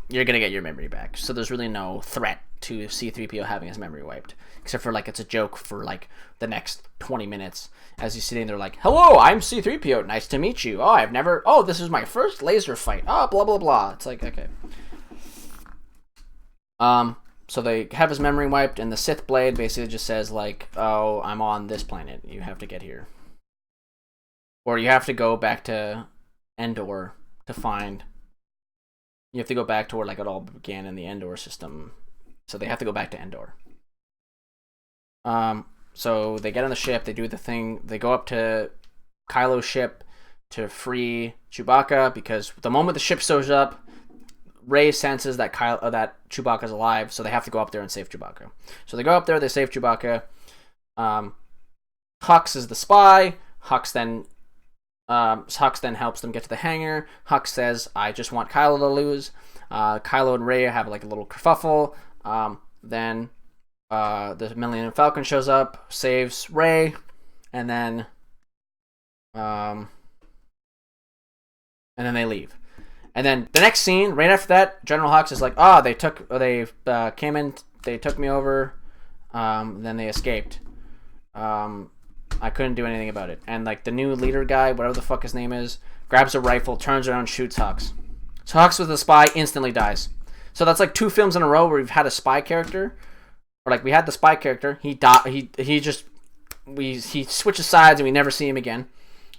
You're going to get your memory back. So there's really no threat to C-3PO having his memory wiped. Except for, like, it's a joke for, like, the next 20 minutes. As he's sitting there like, hello, I'm C-3PO. Nice to meet you. Oh, this is my first laser fight. Oh, blah, blah, blah. It's like, okay. So they have his memory wiped, and the Sith Blade basically just says, like, oh, I'm on this planet. You have to get here. Or you have to go back to Endor to find... You have to go back to where, like, it all began in the Endor system. So they have to go back to Endor. So they get on the ship, they do the thing, they go up to Kylo's ship to free Chewbacca, because the moment the ship shows up, Rey senses that that Chewbacca's alive, so they have to go up there and save Chewbacca. So they go up there, they save Chewbacca. Hux is the spy. Hux then helps them get to the hangar. Hux says, I just want Kylo to lose. Kylo and Rey have like a little kerfuffle. Then the Millennium Falcon shows up, saves Rey, and then they leave. And then the next scene, right after that, General Hux is like, they came in, they took me over, then they escaped. I couldn't do anything about it. And like the new leader guy, whatever the fuck his name is, grabs a rifle, turns around, shoots Hux. So Hux with the spy instantly dies. So that's like 2 films in a row where we've had a spy character, or like we had the spy character, he switches sides and we never see him again.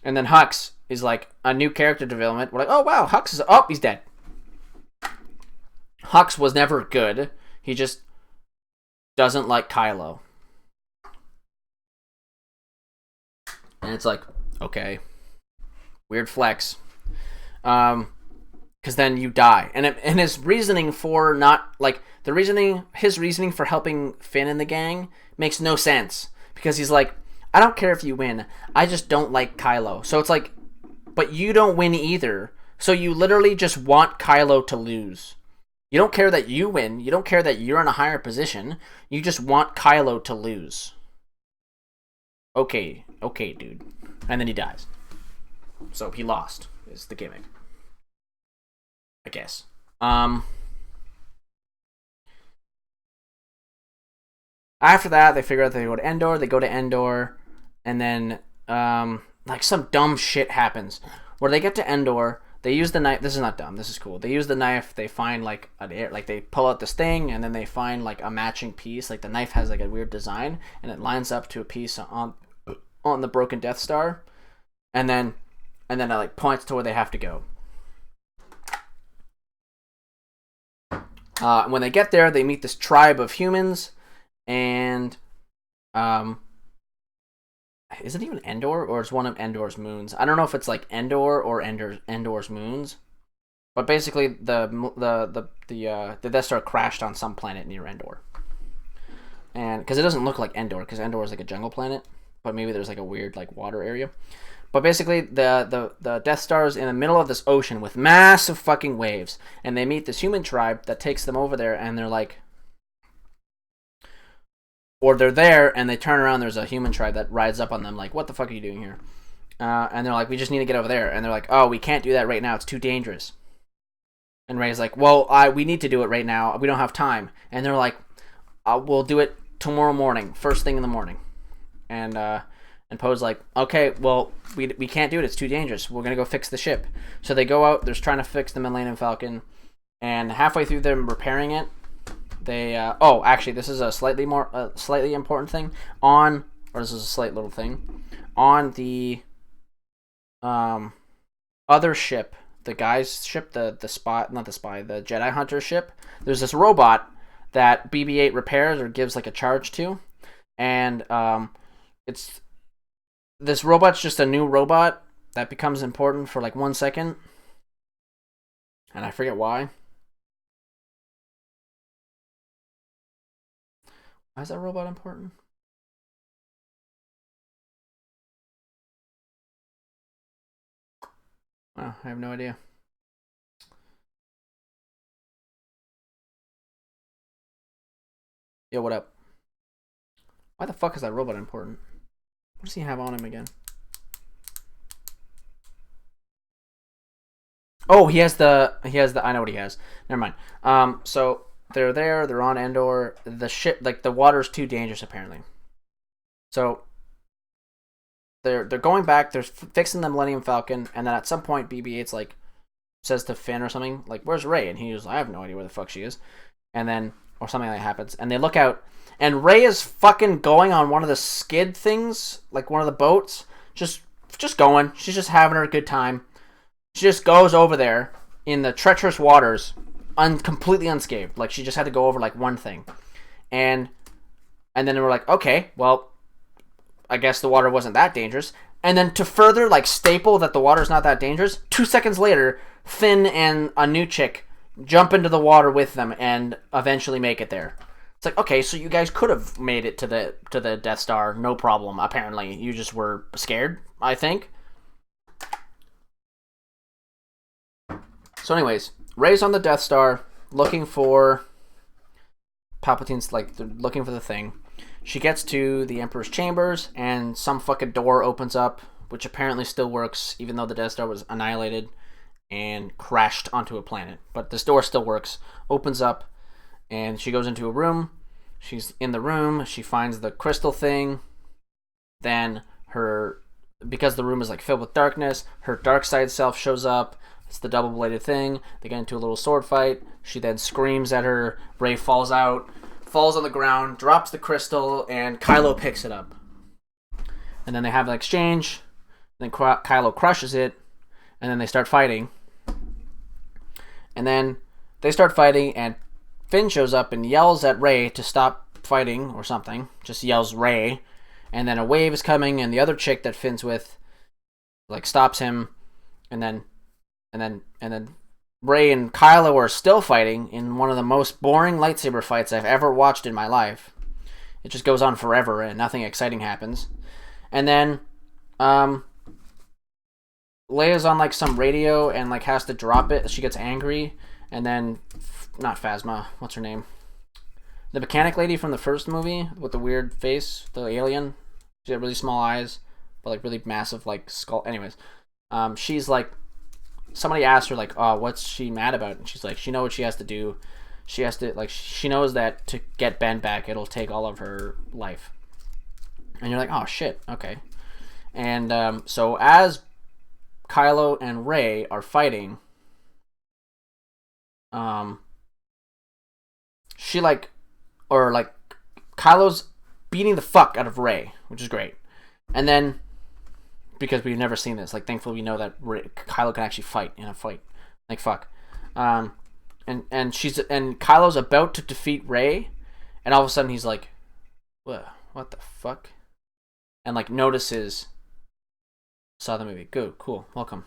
And then Hux is like a new character development. We're like, oh wow, Hux is he's dead. Hux was never good. He just doesn't like Kylo. And it's like, okay, weird flex. Because then you die. And his reasoning for his reasoning for helping Finn and the gang makes no sense. Because he's like, I don't care if you win. I just don't like Kylo. So it's like, but you don't win either. So you literally just want Kylo to lose. You don't care that you win. You don't care that you're in a higher position. You just want Kylo to lose. Okay, dude. And then he dies. So he lost, is the gimmick. I guess. After that, they figure out they go to Endor. They go to Endor, and then like some dumb shit happens where they get to Endor. They use the knife. This is not dumb. This is cool. They use the knife. They find like they pull out this thing, and then they find like a matching piece. Like the knife has like a weird design, and it lines up to a piece on the broken Death Star, and then it like points to where they have to go. When they get there, they meet this tribe of humans, and is it even Endor, or is one of Endor's moons? I don't know if it's like Endor or Endor's moons, but basically the Death Star crashed on some planet near Endor, and because it doesn't look like Endor, because Endor is like a jungle planet, but maybe there's like a weird like water area. But basically, the Death Star is in the middle of this ocean with massive fucking waves, and they meet this human tribe that takes them over there, and they're like, or they're there, and they turn around, there's a human tribe that rides up on them, like, what the fuck are you doing here? And they're like, we just need to get over there. And they're like, oh, we can't do that right now, it's too dangerous. And Rey's like, well, we need to do it right now, we don't have time. And they're like, we'll do it tomorrow morning, first thing in the morning. And Poe's like, okay, well, we can't do it. It's too dangerous. We're going to go fix the ship. So they go out. They're trying to fix the Millennium Falcon. And halfway through them repairing it, They actually, this is a slightly important thing or this is a slight little thing on the um other ship, the guy's ship, the spy, not the spy, the Jedi Hunter ship. There's this robot that BB-8 repairs or gives like a charge to, and it's this robot's just a new robot that becomes important for like 1 second, and I forget why. Why is that robot important? Oh, I have no idea. Yo, what up? Why the fuck is that robot important? What does he have on him again? Oh, he has the I know what he has. Never mind. So they're there, they're on Endor. The ship, like, the water's too dangerous apparently. So they're going back, they're fixing the Millennium Falcon, and then at some point BB-8's like says to Finn or something, like, "Where's Rey?" And he goes, "I have no idea where the fuck she is." And then or something like that happens, and they look out, and Rey is fucking going on one of the skid things, like one of the boats, just going. She's just having her good time. She just goes over there in the treacherous waters, completely unscathed. Like, she just had to go over like one thing, and then we're like, okay, well, I guess the water wasn't that dangerous. And then to further like staple that the water's not that dangerous, 2 seconds later, Finn and a new chick jump into the water with them and eventually make it there. It's like, okay, so you guys could have made it to the Death Star, no problem. Apparently, you just were scared, I think. So, anyways, Rey's on the Death Star looking for Palpatine's, like, they're looking for the thing. She gets to the Emperor's chambers, and some fucking door opens up, which apparently still works, even though the Death Star was annihilated and crashed onto a planet. But this door still works, opens up, and she goes into a room. She's in the room, she finds the crystal thing. Then because the room is like filled with darkness, her dark side self shows up. It's the double-bladed thing. They get into a little sword fight. She then screams at her. Rey falls out, falls on the ground, drops the crystal, and Kylo picks it up. And then they have an exchange. Then Kylo crushes it, and then they start fighting. And then they start fighting, and Finn shows up and yells at Rey to stop fighting or something. Just yells Rey. And then a wave is coming, and the other chick that Finn's with, like, stops him. And then Rey and Kylo are still fighting in one of the most boring lightsaber fights I've ever watched in my life. It just goes on forever, and nothing exciting happens. And then Leia's on like some radio and like has to drop it. She gets angry, and then not Phasma, what's her name? The mechanic lady from the first movie with the weird face, the alien. She had really small eyes, but like really massive like skull. Anyways, she's like, somebody asked her like, "Oh, what's she mad about?" And she's like, she knows what she has to do. She has to like, she knows that to get Ben back, it'll take all of her life. And you're like, oh shit, okay. And so as Kylo and Rey are fighting, she like, or like, Kylo's beating the fuck out of Rey, which is great. And then, because we've never seen this, like, thankfully we know that Kylo can actually fight in a fight. Like, fuck. And Kylo's about to defeat Rey, and all of a sudden he's like, what the fuck? And like notices, saw the movie. Good, cool, welcome.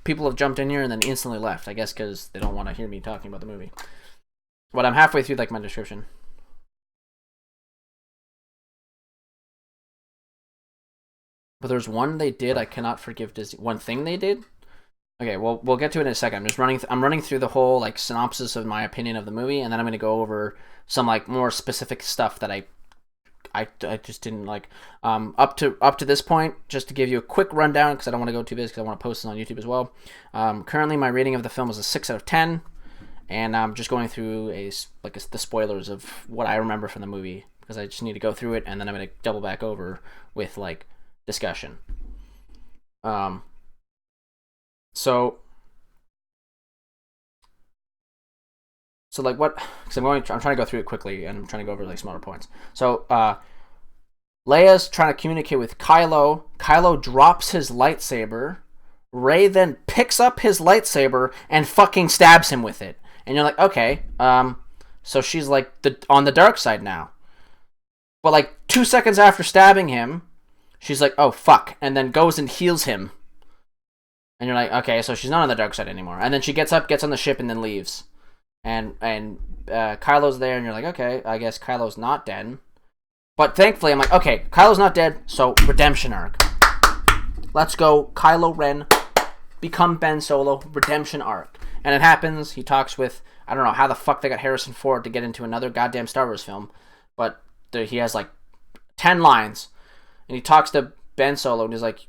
People have jumped in here and then instantly left, I guess because they don't want to hear me talking about the movie. But I'm halfway through like my description. But there's one they did I cannot forgive Disney. One thing they did. Okay, well we'll get to it in a second. I'm just running through the whole like synopsis of my opinion of the movie, and then I'm gonna go over some like more specific stuff that I just didn't like. Up to this point, just to give you a quick rundown because I don't want to go too busy because I want to post this on YouTube as well. Currently, my rating of the film is a 6 out of 10, and I'm just going through the spoilers of what I remember from the movie because I just need to go through it, and then I'm gonna double back over with like discussion. So So like what? Because I'm trying to go through it quickly, and I'm trying to go over like smaller points. So Leia's trying to communicate with Kylo. Kylo drops his lightsaber. Rey then picks up his lightsaber and fucking stabs him with it. And you're like, okay, so she's like on the dark side now. But like 2 seconds after stabbing him, she's like, oh fuck, and then goes and heals him. And you're like, okay, so she's not on the dark side anymore. And then she gets up, gets on the ship, and then leaves. And Kylo's there, and you're like, okay, I guess Kylo's not dead. But thankfully, I'm like, okay, Kylo's not dead, so redemption arc. Let's go, Kylo Ren, become Ben Solo, redemption arc. And it happens, he talks with, I don't know how the fuck they got Harrison Ford to get into another goddamn Star Wars film, but he has like 10 lines, and he talks to Ben Solo, and he's like,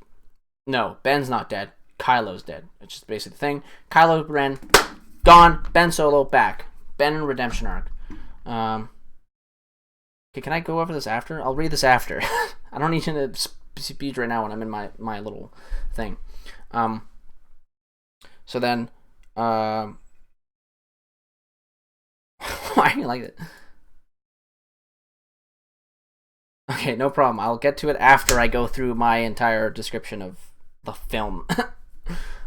no, Ben's not dead, Kylo's dead. It's just basically the thing. Kylo Ren, gone, Ben Solo, back. Ben redemption arc. Okay, can I go over this after? I'll read this after. I don't need you to speed right now when I'm in my little thing. So then, why do you like it? Okay, no problem. I'll get to it after I go through my entire description of the film.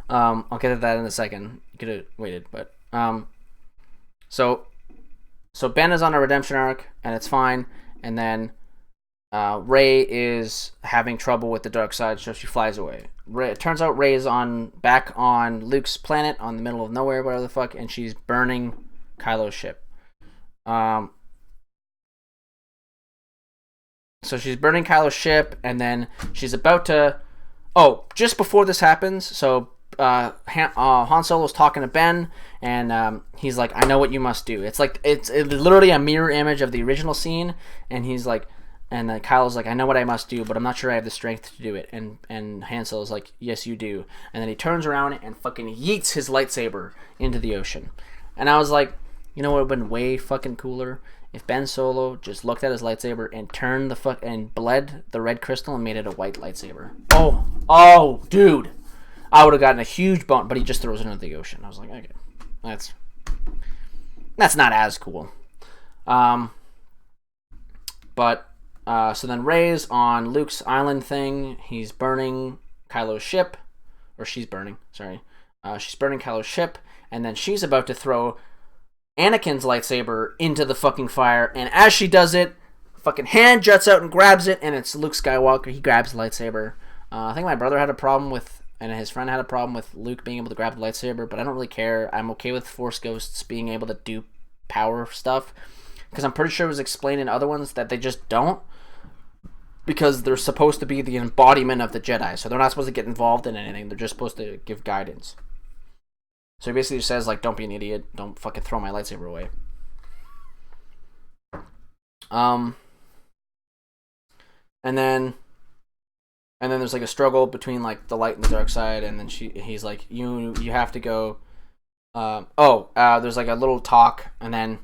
I'll get to that in a second. You could have waited, but so Ben is on a redemption arc, and it's fine. And then Rey is having trouble with the dark side, so she flies away. It turns out Rey is back on Luke's planet, on the middle of nowhere, whatever the fuck, and she's burning Kylo's ship. So she's burning Kylo's ship, and then she's about to... Oh, just before this happens, so Han Solo's talking to Ben, and he's like, I know what you must do. It's literally a mirror image of the original scene, and he's like, and Kylo's like, I know what I must do, but I'm not sure I have the strength to do it. And Han Solo's like, yes, you do. And then he turns around and fucking yeets his lightsaber into the ocean. And I was like, you know what would have been way fucking cooler? If Ben Solo just looked at his lightsaber and turned and bled the red crystal and made it a white lightsaber. Oh, dude. I would have gotten a huge bump, but he just throws it into the ocean. I was like, okay, that's not as cool. So then Rey's on Luke's island thing. He's burning Kylo's ship, or she's burning. Sorry, she's burning Kylo's ship, and then she's about to throw Anakin's lightsaber into the fucking fire. And as she does it, fucking hand juts out and grabs it, and it's Luke Skywalker. He grabs the lightsaber. I think my brother had a problem with. And his friend had a problem with Luke being able to grab the lightsaber, but I don't really care. I'm okay with Force Ghosts being able to do power stuff, because I'm pretty sure it was explained in other ones that they just don't, because they're supposed to be the embodiment of the Jedi, so they're not supposed to get involved in anything. They're just supposed to give guidance. So he basically says, like, don't be an idiot. Don't fucking throw my lightsaber away. And then there's like a struggle between like the light and the dark side, and then he's like, you have to go. There's like a little talk, and then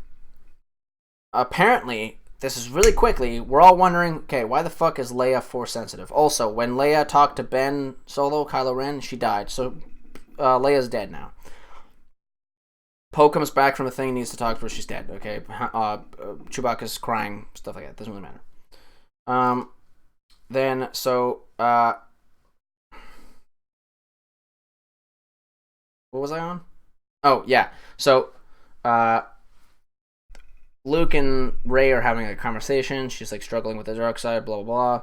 apparently this is really quickly. We're all wondering, okay, why the fuck is Leia Force sensitive? Also, when Leia talked to Ben Solo, Kylo Ren, she died, so Leia's dead now. Poe comes back from the thing, needs to talk to her, she's dead. Okay, Chewbacca's crying, stuff like that. Doesn't really matter. Then, so, what was I on? Oh, yeah. So, Luke and Rey are having a conversation. She's, like, struggling with the dark side, blah, blah, blah.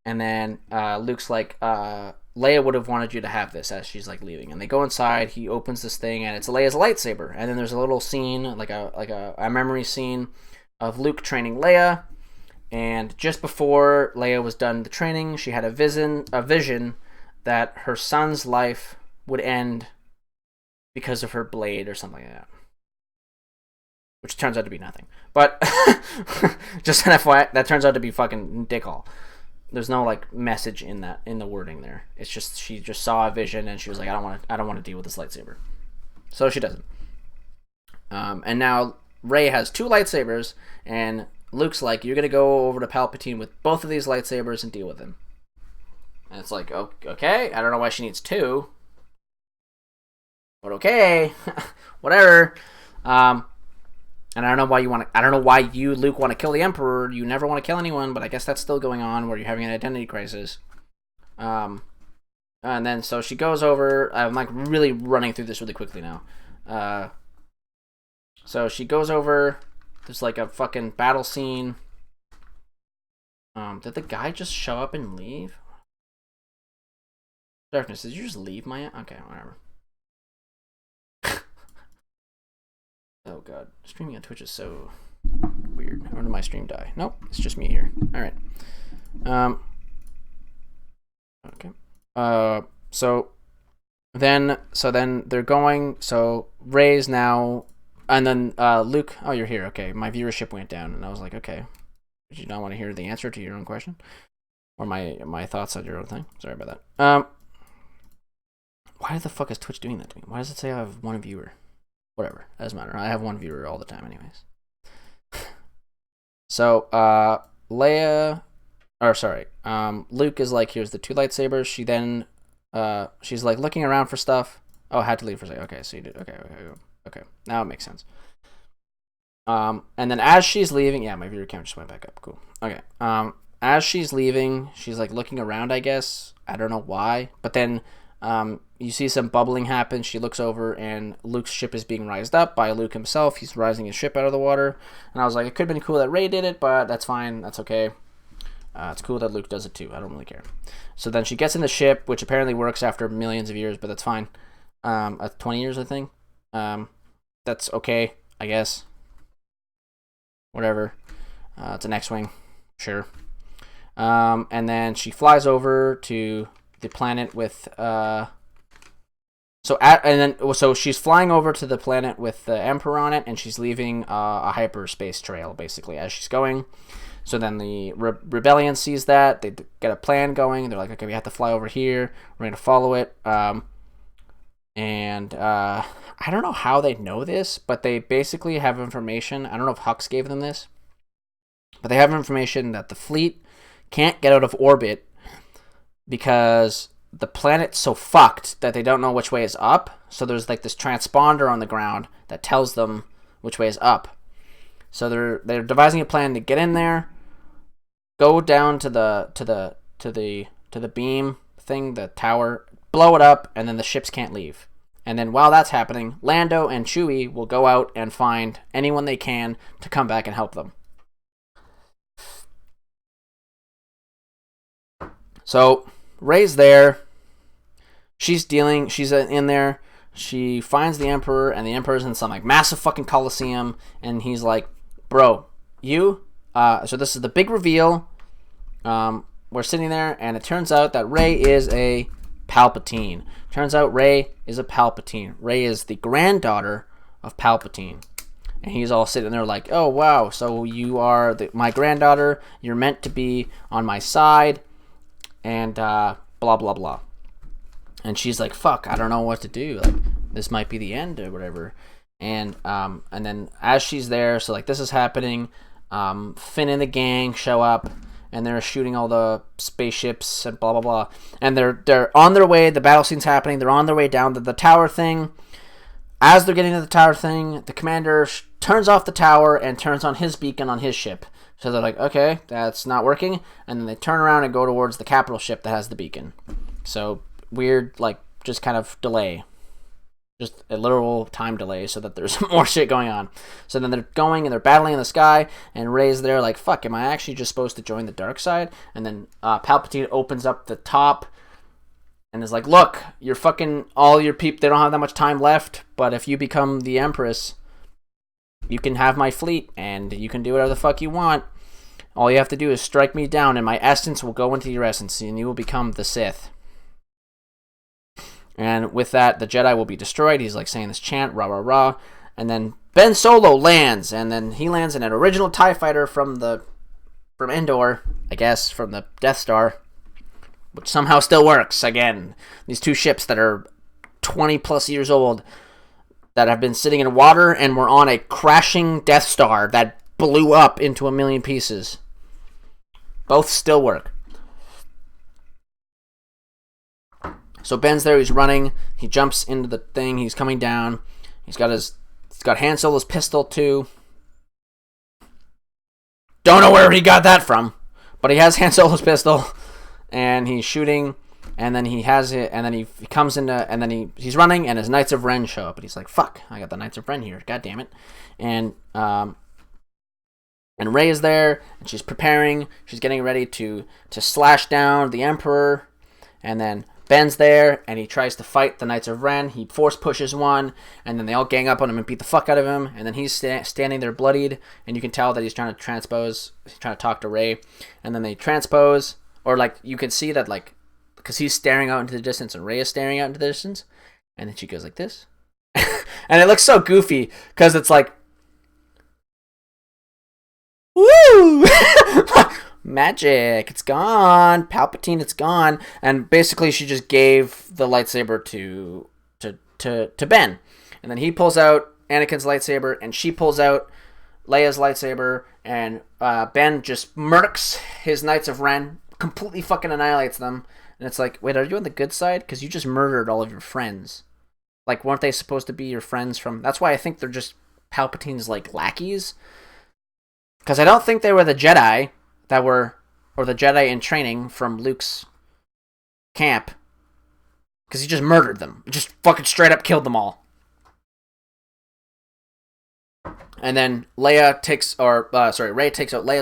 And then, Luke's like, Leia would have wanted you to have this, as she's, like, leaving. And they go inside, he opens this thing, and it's Leia's lightsaber. And then there's a little scene, like a memory scene of Luke training Leia. And just before Leia was done the training, she had a vision that her son's life would end because of her blade or something like that. Which turns out to be nothing. But just an FYI, that turns out to be fucking dick all. There's no like message in the wording there. It's just she just saw a vision and she was like, I don't want to deal with this lightsaber. So she doesn't. And now Rey has 2 lightsabers, and Luke's like, you're going to go over to Palpatine with both of these lightsabers and deal with him. And it's like, okay, I don't know why she needs 2. But okay, whatever. And I don't know why I don't know why you, Luke, want to kill the Emperor. You never want to kill anyone, but I guess that's still going on where you're having an identity crisis. And then so she goes over. I'm like really running through this really quickly now. So she goes over. There's like a fucking battle scene. Did the guy just show up and leave? Darkness, did you just leave my... Okay, whatever. Oh god, streaming on Twitch is so weird. Or did my stream die? Nope, it's just me here. Alright. Okay. So then they're going... So Rey's now... And then Luke... Oh, you're here. Okay, my viewership went down. And I was like, okay. Did you not want to hear the answer to your own question? Or my thoughts on your own thing? Sorry about that. Why the fuck is Twitch doing that to me? Why does it say I have one viewer? Whatever. Doesn't matter. I have one viewer all the time anyways. So, Luke is like, here's the 2 lightsabers. She then, she's like looking around for stuff. Oh, I had to leave for a second. Okay, so you did. Okay. Now it makes sense. And then as she's leaving, yeah, my viewer count just went back up. Cool. Okay. As she's leaving, she's like looking around, I guess. I don't know why. But then, you see some bubbling happen. She looks over and Luke's ship is being rised up by Luke himself. He's rising his ship out of the water. And I was like, it could have been cool that Rey did it, but that's fine. That's okay. It's cool that Luke does it too. I don't really care. So then she gets in the ship, which apparently works after millions of years, but that's fine. 20 years, I think. That's okay, I guess. Whatever. It's an X-Wing. Sure. And then she flies over to the planet with... So she's flying over to the planet with the Emperor on it, and she's leaving a hyperspace trail, basically, as she's going. So then the rebellion sees that. They get a plan going. They're like, okay, we have to fly over here. We're going to follow it. And I don't know how they know this, but they basically have information. I don't know if Hux gave them this, but they have information that the fleet can't get out of orbit because the planet's so fucked that they don't know which way is up. So there's like this transponder on the ground that tells them which way is up. So they're devising a plan to get in there, go down to the beam thing, the tower, blow it up, and then the ships can't leave. And then while that's happening, Lando and Chewie will go out and find anyone they can to come back and help them. So Rey's there. She's in there. She finds the Emperor, and the Emperor's in some like massive fucking coliseum, and he's like, bro, so this is the big reveal. We're sitting there, and it turns out that Rey is a Palpatine. Turns out Rey is a Palpatine. Rey is the granddaughter of Palpatine. And he's all sitting there like, oh, wow, so you are my granddaughter. You're meant to be on my side. And blah, blah, blah. And she's like, fuck, I don't know what to do. Like, this might be the end or whatever. And then as she's there, so like this is happening, Finn and the gang show up, and they're shooting all the spaceships and blah, blah, blah. And they're on their way. The battle scene's happening. They're on their way down to the tower thing. As they're getting to the tower thing, the commander turns off the tower and turns on his beacon on his ship. So they're like, okay, that's not working. And then they turn around and go towards the capital ship that has the beacon. So weird, like, just kind of delay. Just a literal time delay so that there's more shit going on. So then they're going and they're battling in the sky, and Rey's there like, fuck, am I actually just supposed to join the dark side? And then Palpatine opens up the top and is like, look, you're fucking, all your people, they don't have that much time left, but if you become the Empress, you can have my fleet, and you can do whatever the fuck you want. All you have to do is strike me down, and my essence will go into your essence, and you will become the Sith. And with that, the Jedi will be destroyed. He's like saying this chant, rah, rah, rah. And then Ben Solo lands, and then he lands in an original TIE fighter from Endor, I guess, from the Death Star, which somehow still works. Again, these two ships that are 20 plus years old that have been sitting in water and were on a crashing Death Star that blew up into a million pieces. Both still work. So Ben's there, he's running, he jumps into the thing, he's coming down, he's got Han Solo's pistol too, Don't know where he got that from, but he has Han Solo's pistol, and he's shooting, and then he has it, and then he comes into, and then he's running, and his Knights of Ren show up, and he's like, fuck, I got the Knights of Ren here, god damn it. And Rey is there, and she's preparing, she's getting ready to slash down the Emperor, and then Ben's there, and he tries to fight the Knights of Ren. He force pushes one, and then they all gang up on him and beat the fuck out of him, and then he's standing there bloodied, and you can tell that he's trying to transpose, he's trying to talk to Rey, and then they transpose, or like, you can see that, like, because he's staring out into the distance, and Rey is staring out into the distance, and then she goes like this, and it looks so goofy, because it's like, woo! Magic, it's gone. Palpatine, it's gone. And basically, she just gave the lightsaber to Ben, and then he pulls out Anakin's lightsaber, and she pulls out Leia's lightsaber, and Ben just murks his Knights of Ren, completely fucking annihilates them. And it's like, wait, are you on the good side? Because you just murdered all of your friends. Like, weren't they supposed to be your friends from? That's why I think they're just Palpatine's like lackeys. Because I don't think they were the Jedi that were, or the Jedi in training from Luke's camp, because he just murdered them, just fucking straight up killed them all. And then Rey takes out Leia's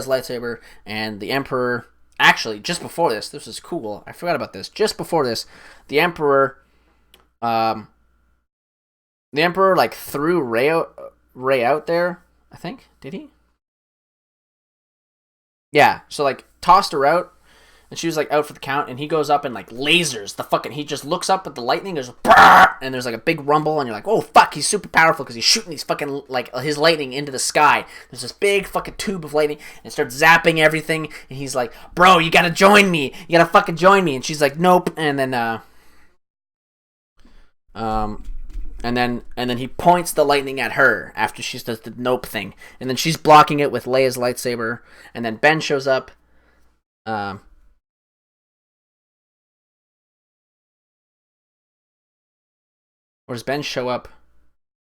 lightsaber, and the Emperor, actually, just before this is cool, I forgot about this, just before this, the Emperor like threw Rey out there, I think, did he? Yeah, so like tossed her out, and she was like out for the count, and he goes up and like lasers the fucking, he just looks up at the lightning, there's and there's like a big rumble, and you're like, oh fuck, he's super powerful because he's shooting these fucking, like, his lightning into the sky. There's this big fucking tube of lightning, and it starts zapping everything, and he's like, bro, you gotta join me, you gotta fucking join me, and she's like, nope, and then And then he points the lightning at her after she does the nope thing. And then she's blocking it with Leia's lightsaber. And then Ben shows up. Or does Ben show up?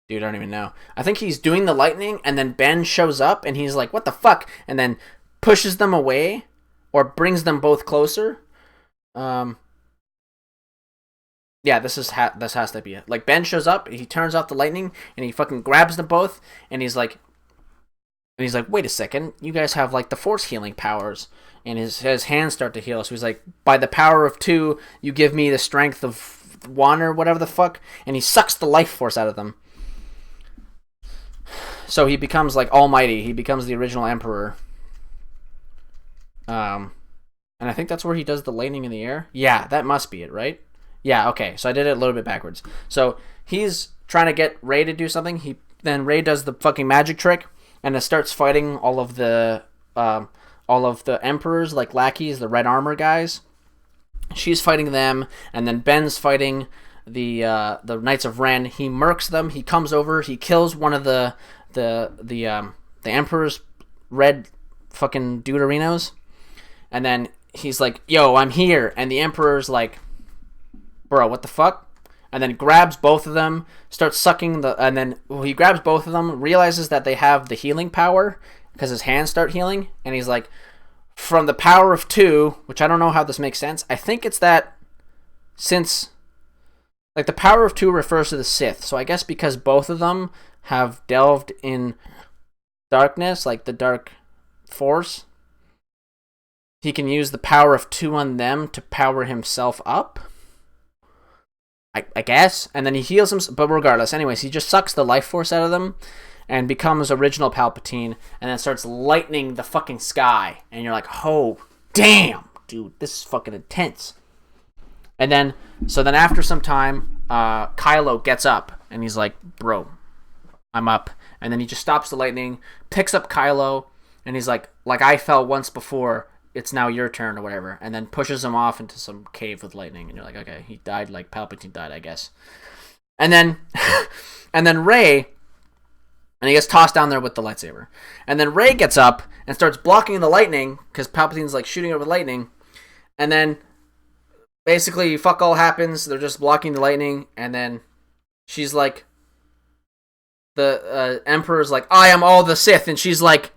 Dude, I don't even know. I think he's doing the lightning, and then Ben shows up, and he's like, what the fuck? And then pushes them away, or brings them both closer. Yeah, this has to be it. Like, Ben shows up, he turns off the lightning, and he fucking grabs them both, and he's like, wait a second, you guys have like the force healing powers, and his hands start to heal. So he's like, by the power of 2, you give me the strength of 1 or whatever the fuck, and he sucks the life force out of them. So he becomes like almighty. He becomes the original Emperor. And I think that's where he does the lightning in the air. Yeah, that must be it, right? Yeah, okay, so I did it a little bit backwards. So he's trying to get Rey to do something. Then Rey does the fucking magic trick, and it starts fighting all of the Emperor's like lackeys, the red armor guys. She's fighting them, and then Ben's fighting the Knights of Ren. He murks them. He comes over. He kills one of the Emperor's red fucking Deuterinos, and then he's like, "Yo, I'm here," and the Emperor's like, bro, what the fuck? And then grabs both of them, starts sucking and then he grabs both of them, realizes that they have the healing power because his hands start healing, and he's like, from the power of 2, which I don't know how this makes sense. I think it's that since, like, the power of 2 refers to the Sith, so I guess because both of them have delved in darkness, like the dark force, he can use the power of 2 on them to power himself up. I guess, and then he heals him, but regardless, anyways, he just sucks the life force out of them and becomes original Palpatine, and then starts lightning the fucking sky, and you're like, oh, damn, dude, this is fucking intense. And then, so then after some time, Kylo gets up, and he's like, bro, I'm up, and then he just stops the lightning, picks up Kylo, and he's like I fell once before, it's now your turn or whatever, and then pushes him off into some cave with lightning, and you're like, okay, he died like Palpatine died, I guess. And then and then Rey, and he gets tossed down there with the lightsaber, and then Rey gets up and starts blocking the lightning because Palpatine's like shooting her with lightning, and then basically fuck all happens. They're just blocking the lightning, and then she's like, the Emperor's like, I am all the Sith, and she's like,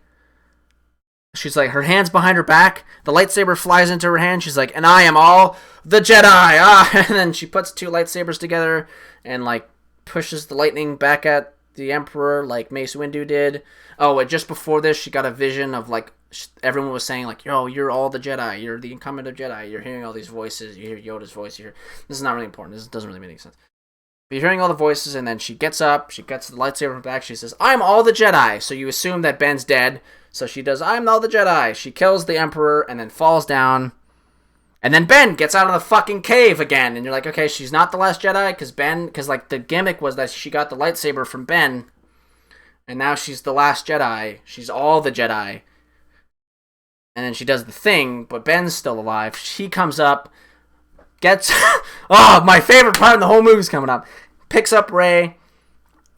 She's like, her hand's behind her back. The lightsaber flies into her hand. She's like, and I am all the Jedi. Ah! And then she puts two lightsabers together and like pushes the lightning back at the Emperor like Mace Windu did. Oh, and just before this, she got a vision of like everyone was saying like, "Yo, you're all the Jedi. You're the incumbent of Jedi. You're hearing all these voices. You hear Yoda's voice. You hear this is not really important. This doesn't really make any sense." But you're hearing all the voices, and then she gets up. She gets the lightsaber back. She says, "I'm all the Jedi." So you assume that Ben's dead. So she does, "I'm all the Jedi." She kills the Emperor and then falls down. And then Ben gets out of the fucking cave again. And you're like, okay, she's not the last Jedi because like the gimmick was that she got the lightsaber from Ben. And now she's the last Jedi. She's all the Jedi. And then she does the thing, but Ben's still alive. She comes up, gets... oh, my favorite part of the whole movie's coming up. Picks up Rey,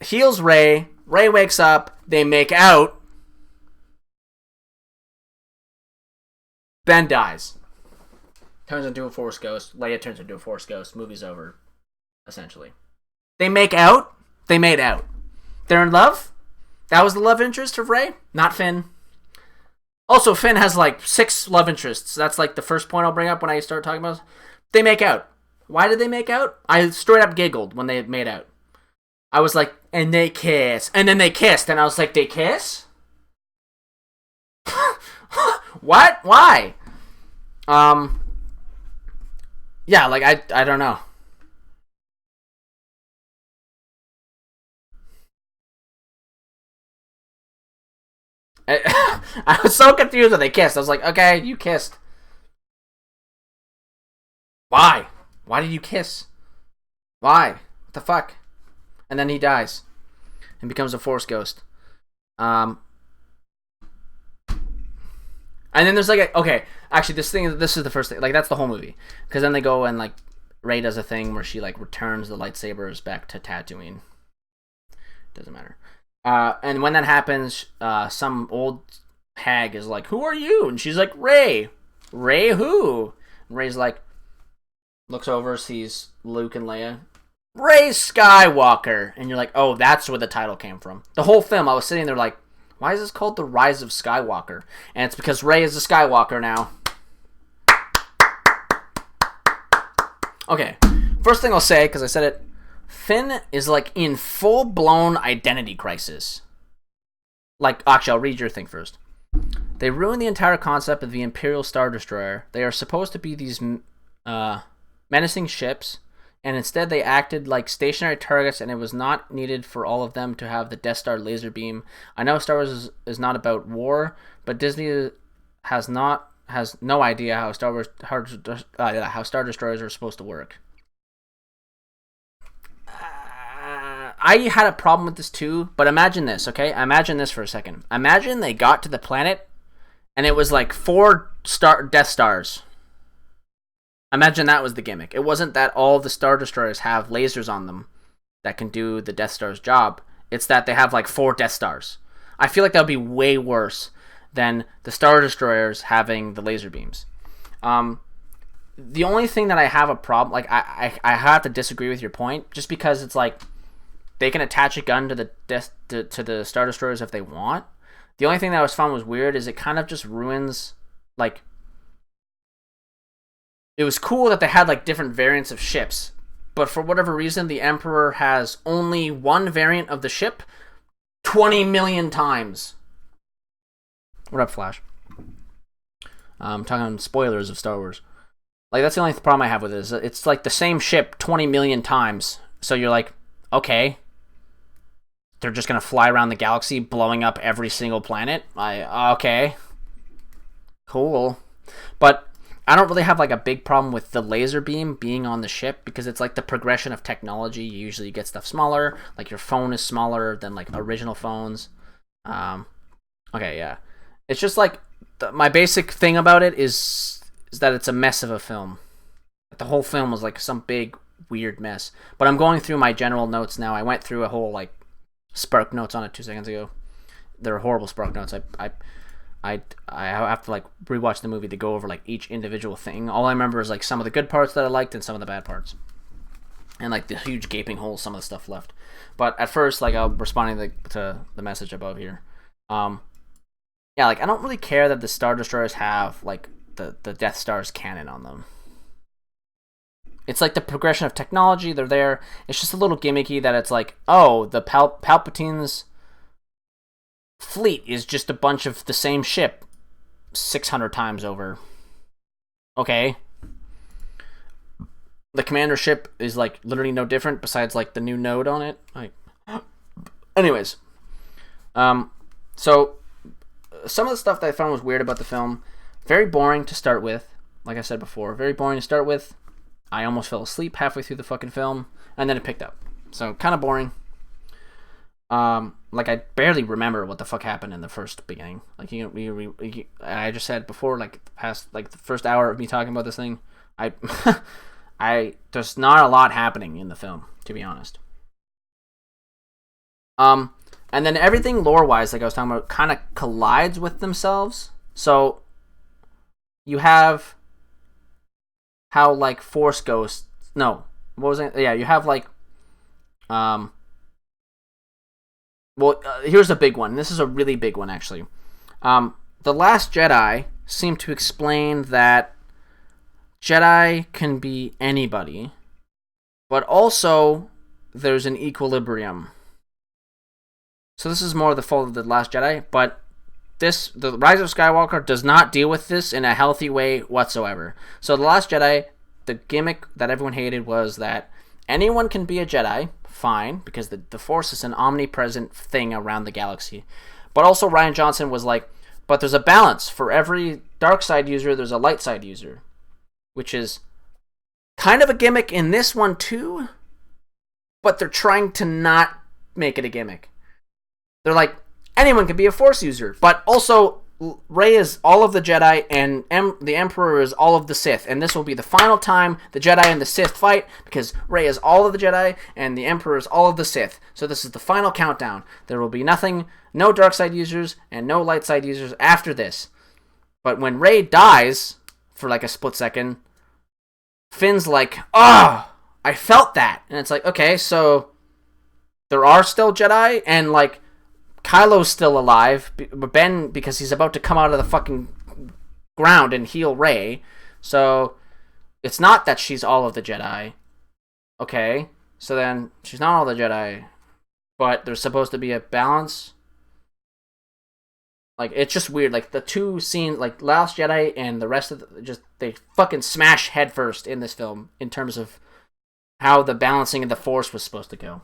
heals Rey. Rey wakes up. They make out. Ben dies. Turns into a Force ghost. Leia turns into a Force ghost. Movie's over. Essentially. They make out. They made out. They're in love. That was the love interest of Rey. Not Finn. Also, Finn has like 6 love interests. That's like the first point I'll bring up when I start talking about. They make out. Why did they make out? I straight up giggled when they made out. I was like, and they kiss. And then they kissed. And I was like, they kiss? What? Why? Yeah, like, I don't know. I was so confused when they kissed. I was like, okay, you kissed. Why? Why did you kiss? Why? What the fuck? And then he dies. And becomes a Force ghost. And then there's like okay, actually this is the first thing, like that's the whole movie. Because then they go and like Rey does a thing where she like returns the lightsabers back to Tatooine. Doesn't matter. And when that happens, some old hag is like, "Who are you?" And she's like, "Rey." "Rey who?" And Rey's like, looks over, sees Luke and Leia. "Rey Skywalker." And you're like, oh, that's where the title came from. The whole film, I was sitting there like, why is this called The Rise of Skywalker? And it's because Rey is a Skywalker now. Okay, first thing I'll say, because I said it, Finn is like in full-blown identity crisis. Like, actually, I'll read your thing first. They ruined the entire concept of the Imperial Star Destroyer. They are supposed to be these menacing ships, and instead they acted like stationary targets, and it was not needed for all of them to have the Death Star laser beam. I know Star Wars is not about war, but Disney has no idea how how Star Destroyers are supposed to work. I had a problem with this too, but imagine this, okay? Imagine this for a second. Imagine they got to the planet, and it was like 4 Death Stars. Imagine that was the gimmick. It wasn't that all the Star Destroyers have lasers on them that can do the Death Star's job. It's that they have like 4 Death Stars. I feel like that would be way worse than the Star Destroyers having the laser beams. The only thing that I have a problem, like I have to disagree with your point, just because it's like they can attach a gun to the Star Destroyers if they want. The only thing that was weird is it kind of just ruins, like, it was cool that they had like different variants of ships, but for whatever reason, the Emperor has only one variant of the ship 20 million times. What up, Flash? I'm talking spoilers of Star Wars. Like, that's the only problem I have with it, is it's like the same ship 20 million times. So you're like, okay, they're just gonna fly around the galaxy blowing up every single planet? Okay, cool. But I don't really have like a big problem with the laser beam being on the ship, because it's like the progression of technology. You usually get stuff smaller, like your phone is smaller than like original phones. Okay, yeah. It's just like my basic thing about it is that it's a mess of a film. The whole film was like some big weird mess. But I'm going through my general notes now. I went through a whole like Spark notes on it 2 seconds ago. They're horrible Spark notes. I have to like rewatch the movie to go over like each individual thing. All I remember is like some of the good parts that I liked and some of the bad parts, and like the huge gaping holes some of the stuff left. But at first, like, I'm responding to the message above here. Yeah, like I don't really care that the Star Destroyers have like the Death Star's cannon on them. It's like the progression of technology. They're there. It's just a little gimmicky that it's like, oh, the Palpatine's fleet is just a bunch of the same ship 600 times over. Okay. The commander ship is like literally no different besides like the new node on it. Like, anyways, so some of the stuff that I found was weird about the film. Very boring to start with. Like I said before, very boring to start with. I almost fell asleep halfway through the fucking film, and then it picked up. So kind of boring. Like I barely remember what the fuck happened in the first beginning. Like I just said before, like the first hour of me talking about this thing, there's not a lot happening in the film, to be honest. And then everything lore-wise, like I was talking about, kind of collides with themselves. So you have how like Force Ghosts. No, what was it? Yeah, you have like, here's a big one. This is a really big one, actually. The Last Jedi seemed to explain that Jedi can be anybody, but also there's an equilibrium. So this is more the fault of The Last Jedi, but the Rise of Skywalker does not deal with this in a healthy way whatsoever. So The Last Jedi, the gimmick that everyone hated was that anyone can be a Jedi, fine, because the Force is an omnipresent thing around the galaxy. But also Rian Johnson was like, but there's a balance. For every dark side user, there's a light side user. Which is kind of a gimmick in this one too, but they're trying to not make it a gimmick. They're like, anyone can be a Force user, but also Rey is all of the Jedi and the Emperor is all of the Sith, and this will be the final time the Jedi and the Sith fight, because Rey is all of the Jedi and the Emperor is all of the Sith. So this is the final countdown. There will be no dark side users and no light side users after this. But when Rey dies for like a split second, Finn's like, oh, I felt that. And it's like, okay, so there are still Jedi, and like Kylo's still alive, but Ben, because he's about to come out of the fucking ground and heal Rey. So it's not that she's all of the Jedi. Okay, so then she's not all the Jedi, but there's supposed to be a balance. Like, it's just weird. Like, the two scenes, like Last Jedi and the rest of they fucking smash headfirst in this film in terms of how the balancing of the Force was supposed to go.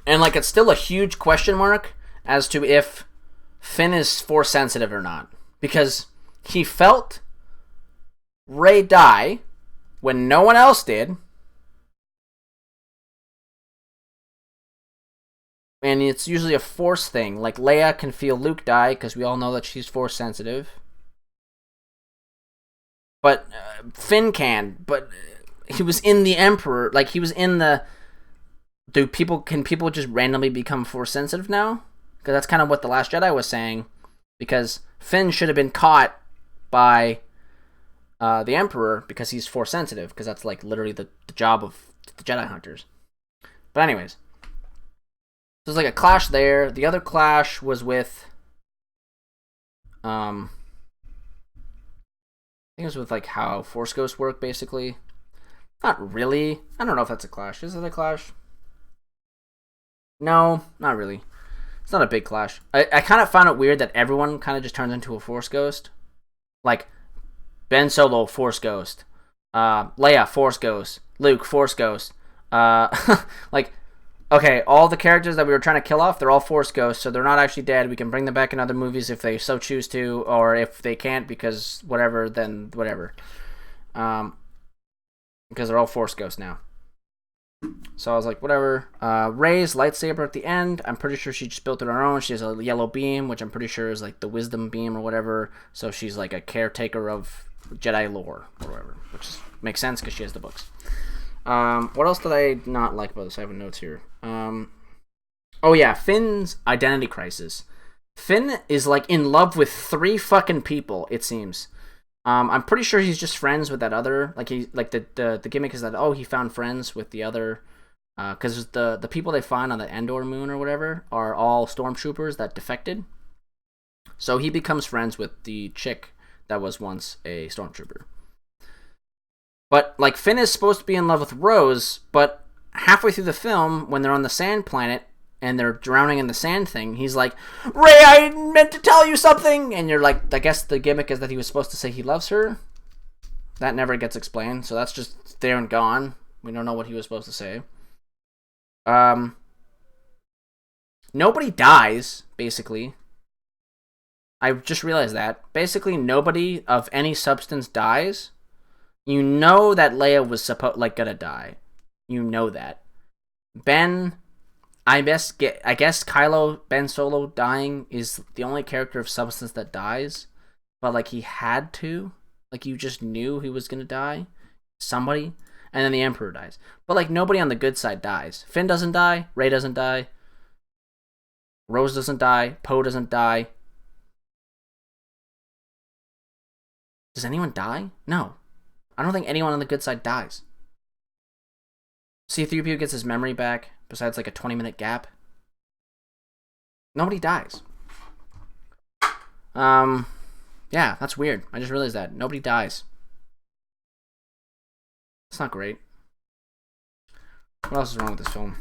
And, like, it's still a huge question mark as to if Finn is Force sensitive or not. Because he felt Rey die when no one else did. And it's usually a Force thing. Like, Leia can feel Luke die, because we all know that she's Force sensitive. But Finn can. But he was in the Emperor. Like, he was in the... Can people just randomly become Force sensitive now? Because that's kind of what The Last Jedi was saying. Because Finn should have been caught by the Emperor because he's Force sensitive. Because that's like literally the job of the Jedi Hunters. But anyways. There's like a clash there. The other clash was with... I think it was with like how Force Ghosts work, basically. Not really. I don't know if that's a clash. Is it a clash? No, not really. It's not a big clash. I kind of found it weird that everyone kind of just turns into a Force Ghost. Like, Ben Solo, Force Ghost. Leia, Force Ghost. Luke, Force Ghost. Like, okay, all the characters that we were trying to kill off, they're all Force Ghosts, so they're not actually dead. We can bring them back in other movies if they so choose to, or if they can't because whatever, then whatever. Because they're all Force Ghosts now. So I was like, whatever. Rey's lightsaber at the end, I'm pretty sure she just built it on her own. She has a yellow beam, which I'm pretty sure is like the wisdom beam or whatever. So she's like a caretaker of Jedi lore or whatever, which makes sense because she has the books. What else did I not like about this? I have notes here. Oh yeah, Finn's identity crisis. Finn is like in love with 3 fucking people, it seems. I'm pretty sure he's just friends with that other, like he, like the gimmick is that, oh, he found friends with the other Because the people they find on the Endor moon or whatever are all stormtroopers that defected. So he becomes friends with the chick that was once a stormtrooper. But like Finn is supposed to be in love with Rose, but halfway through the film, when they're on the sand planet and they're drowning in the sand thing, he's like, "Ray, I meant to tell you something," and you're like, I guess the gimmick is that he was supposed to say he loves her. That never gets explained, so that's just there and gone. We don't know what he was supposed to say. Nobody dies, basically. I just realized that. Basically, nobody of any substance dies. You know that Leia was gonna die. You know that. Ben, I guess Kylo Ben Solo dying is the only character of substance that dies, but like he had to. Like you just knew he was gonna die. Somebody. And then the Emperor dies. But like nobody on the good side dies. Finn doesn't die. Rey doesn't die. Rose doesn't die. Poe doesn't die. Does anyone die? No. I don't think anyone on the good side dies. C-3PO gets his memory back, besides like a 20-minute gap. Nobody dies. Yeah, that's weird. I just realized that. Nobody dies. It's not great. What else is wrong with this film?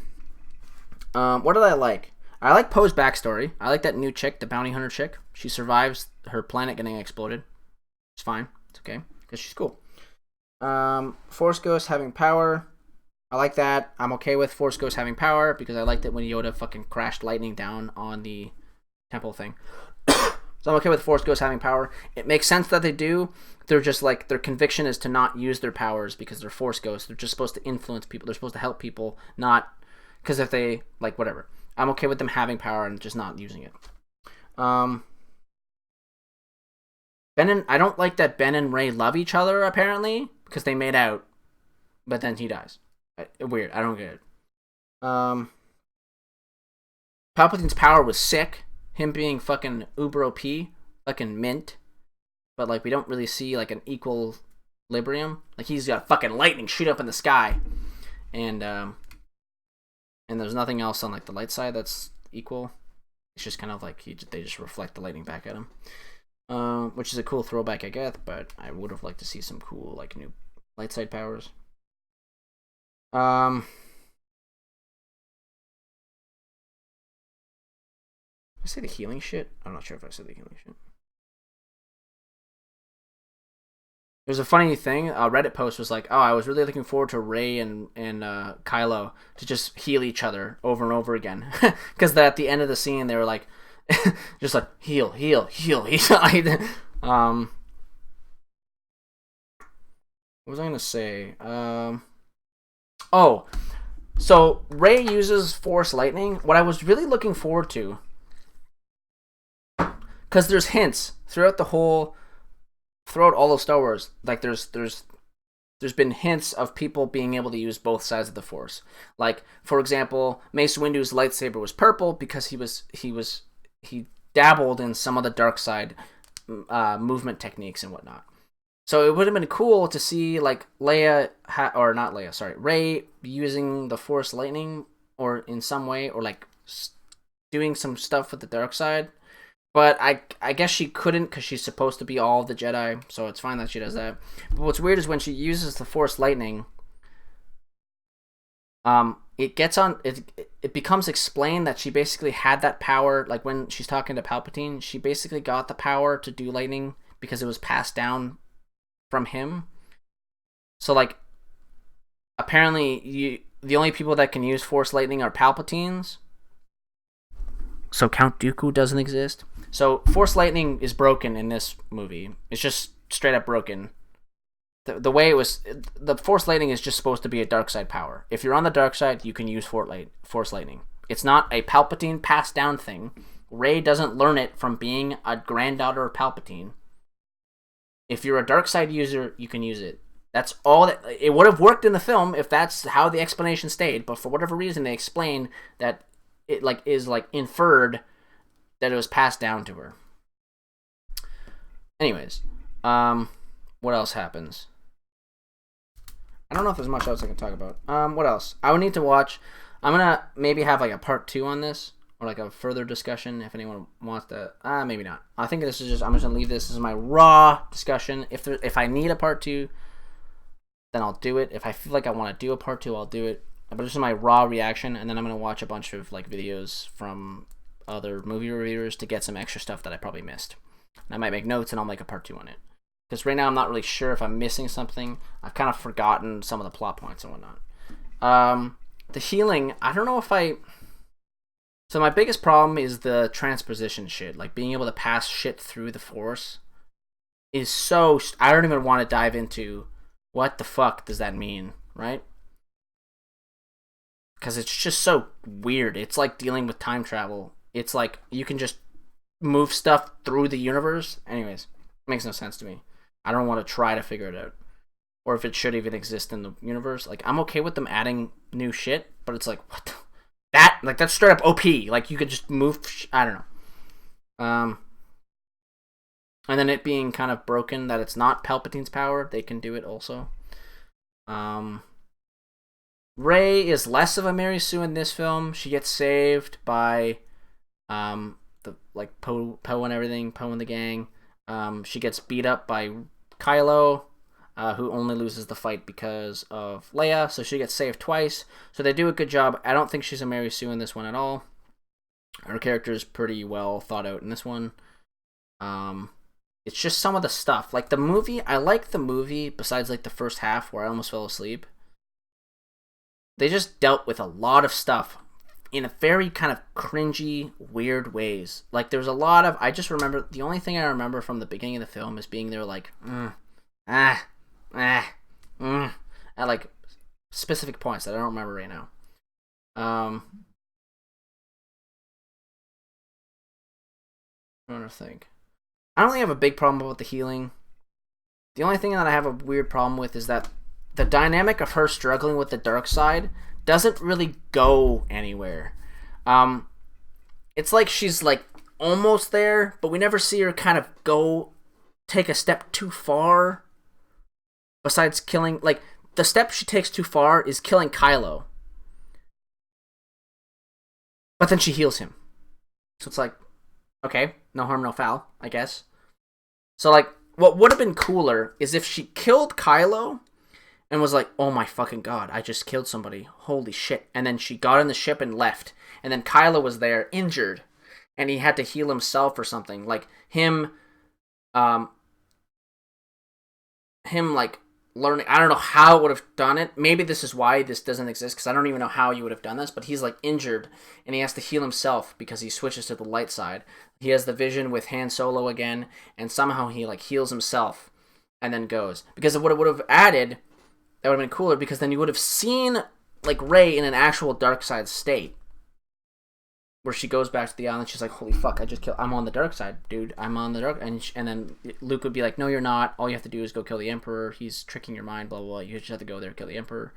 What did I like? I like Poe's backstory. I like that new chick, the bounty hunter chick. She survives her planet getting exploded. It's fine. It's okay. Because she's cool. Force Ghost having power. I like that. I'm okay with Force Ghost having power because I liked it when Yoda fucking crashed lightning down on the temple thing. So I'm okay with Force Ghost having power. It makes sense that they do. They're just like, their conviction is to not use their powers because they're Force Ghosts. They're just supposed to influence people. They're supposed to help people, not because if they, like, whatever. I'm okay with them having power and just not using it. I don't like that Ben and Rey love each other, apparently, because they made out, but then he dies. Weird. I don't get it. Palpatine's power was sick. Him being fucking uber OP, fucking mint. But, like, we don't really see, like, an equilibrium. Like, he's got fucking lightning shoot up in the sky. And there's nothing else on, like, the light side that's equal. It's just kind of like they just reflect the lightning back at him. Which is a cool throwback, I guess, but I would have liked to see some cool, like, new light side powers. Did I say the healing shit? I'm not sure if I said the healing shit. There's a funny thing. A Reddit post was like, "Oh, I was really looking forward to Rey and Kylo to just heal each other over and over again," because at the end of the scene they were like, just like heal. What was I gonna say? Oh, so Rey uses Force Lightning. What I was really looking forward to, because there's hints throughout all of Star Wars. Like there's been hints of people being able to use both sides of the Force. Like, for example, Mace Windu's lightsaber was purple because he dabbled in some of the dark side movement techniques and whatnot. So it would have been cool to see like Rey using the Force Lightning or in some way, or like doing some stuff with the dark side. But I guess she couldn't because she's supposed to be all of the Jedi, so it's fine that she does that. But what's weird is when she uses the Force Lightning, it becomes explained that she basically had that power. Like when she's talking to Palpatine, she basically got the power to do lightning because it was passed down from him. So like, apparently the only people that can use Force Lightning are Palpatines. So Count Dooku doesn't exist. So Force Lightning is broken in this movie. It's just straight up broken. The way it was, the Force Lightning is just supposed to be a dark side power. If you're on the dark side, you can use Force Lightning. It's not a Palpatine passed down thing. Rey doesn't learn it from being a granddaughter of Palpatine. If you're a dark side user, you can use it. That's all that it would have worked in the film if that's how the explanation stayed. But for whatever reason, they explain that it like is like inferred that it was passed down to her. Anyways, what else happens? I don't know if there's much else I can talk about. What else? I would need to watch. I'm gonna maybe have like a part 2 on this, or like a further discussion if anyone wants to. Maybe not. I think this is just. I'm just gonna leave this as my raw discussion. If I need a part 2, then I'll do it. If I feel like I want to do a part 2, I'll do it. But this is my raw reaction, and then I'm gonna watch a bunch of like videos from other movie reviewers to get some extra stuff that I probably missed. And I might make notes, and I'll make a part 2 on it. Because right now I'm not really sure if I'm missing something. I've kind of forgotten some of the plot points and whatnot. The healing, I don't know if I... So my biggest problem is the transposition shit. Like, being able to pass shit through the Force is so... I don't even want to dive into what the fuck does that mean, right? Because it's just so weird. It's like dealing with time travel. It's like you can just move stuff through the universe. Anyways, it makes no sense to me. I don't want to try to figure it out. Or if it should even exist in the universe. Like, I'm okay with them adding new shit, but it's like, what the... That's straight up OP. Like, you could just move... I don't know. And then it being kind of broken that it's not Palpatine's power. They can do it also. Rey is less of a Mary Sue in this film. She gets saved by the like Poe and everything, Poe and the gang. She gets beat up by Kylo, who only loses the fight because of Leia, so she gets saved twice. So they do a good job. I don't think she's a Mary Sue in this one at all. Her character is pretty well thought out in this one. It's just some of the stuff. Like, the movie, I like the movie, besides like the first half where I almost fell asleep. They just dealt with a lot of stuff in a very kind of cringy, weird ways. Like, there's a lot of... I just remember... The only thing I remember from the beginning of the film is being there like... at like specific points that I don't remember right now. I'm trying to think. I don't really have a big problem with the healing. The only thing that I have a weird problem with is that the dynamic of her struggling with the dark side doesn't really go anywhere. It's like she's like almost there, but we never see her kind of take a step too far. Besides killing, like, the step she takes too far is killing Kylo. But then she heals him. So it's like, okay, no harm, no foul, I guess. So, like, what would have been cooler is if she killed Kylo and was like, oh my fucking god, I just killed somebody. Holy shit. And then she got in the ship and left. And then Kylo was there, injured. And he had to heal himself or something. Like, him, like, learning... I don't know how it would have done it. Maybe this is why this doesn't exist, because I don't even know how you would have done this. But he's, like, injured, and he has to heal himself because he switches to the light side. He has the vision with Han Solo again, and somehow he, like, heals himself and then goes. Because what it would have added... That would have been cooler, because then you would have seen, like, Rey in an actual dark side state. Where she goes back to the island, she's like, holy fuck, I'm on the dark side, dude. I'm on the dark... And then Luke would be like, no, you're not. All you have to do is go kill the Emperor. He's tricking your mind, blah, blah, blah. You just have to go there and kill the Emperor.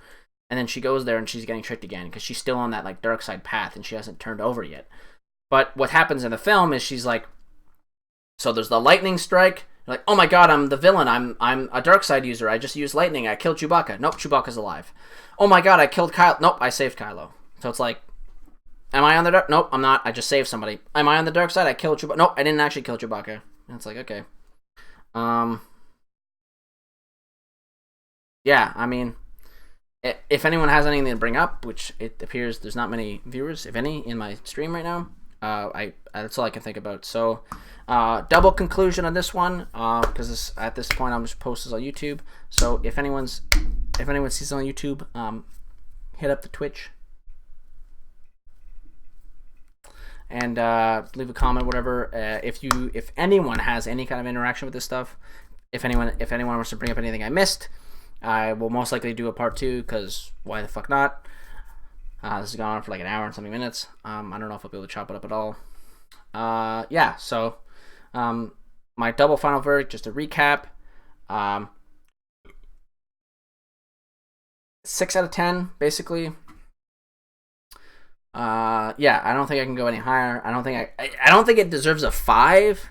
And then she goes there, and she's getting tricked again, because she's still on that, like, dark side path, and she hasn't turned over yet. But what happens in the film is she's like... So there's the lightning strike... Like, oh my god, I'm the villain. I'm a dark side user. I just used lightning. I killed Chewbacca. Nope, Chewbacca's alive. Oh my god, I killed Kylo. Nope, I saved Kylo. So it's like, am I on the dark? Nope, I'm not. I just saved somebody. Am I on the dark side? I killed Chewbacca. Nope, I didn't actually kill Chewbacca. And it's like, okay. Yeah, I mean, if anyone has anything to bring up, which it appears there's not many viewers, if any, in my stream right now, that's all I can think about. So, double conclusion on this one, because at this point I'm just posting on YouTube. So if anyone sees it on YouTube, hit up the Twitch and leave a comment, whatever. If anyone has any kind of interaction with this stuff, if anyone wants to bring up anything I missed, I will most likely do a part 2, because why the fuck not? This has gone on for like an hour and something minutes. I don't know if I'll be able to chop it up at all. Yeah, so my double final verdict, just to recap, 6 out of 10, basically. Yeah, I don't think I can go any higher. I don't think it deserves a 5,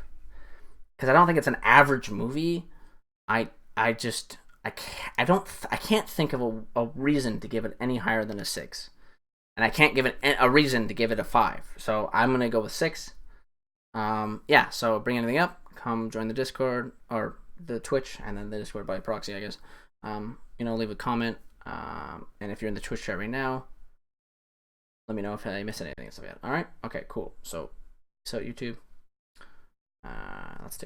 because I don't think it's an average movie. I just I can't think of a reason to give it any higher than a 6, and I can't give it a reason to give it a 5. So I'm gonna go with 6. Yeah. So bring anything up, come join the Discord or the Twitch, and then the Discord by proxy, I guess. Leave a comment. And if you're in the Twitch chat right now, let me know if I missed anything. All right. Okay. Cool. So YouTube. Let's take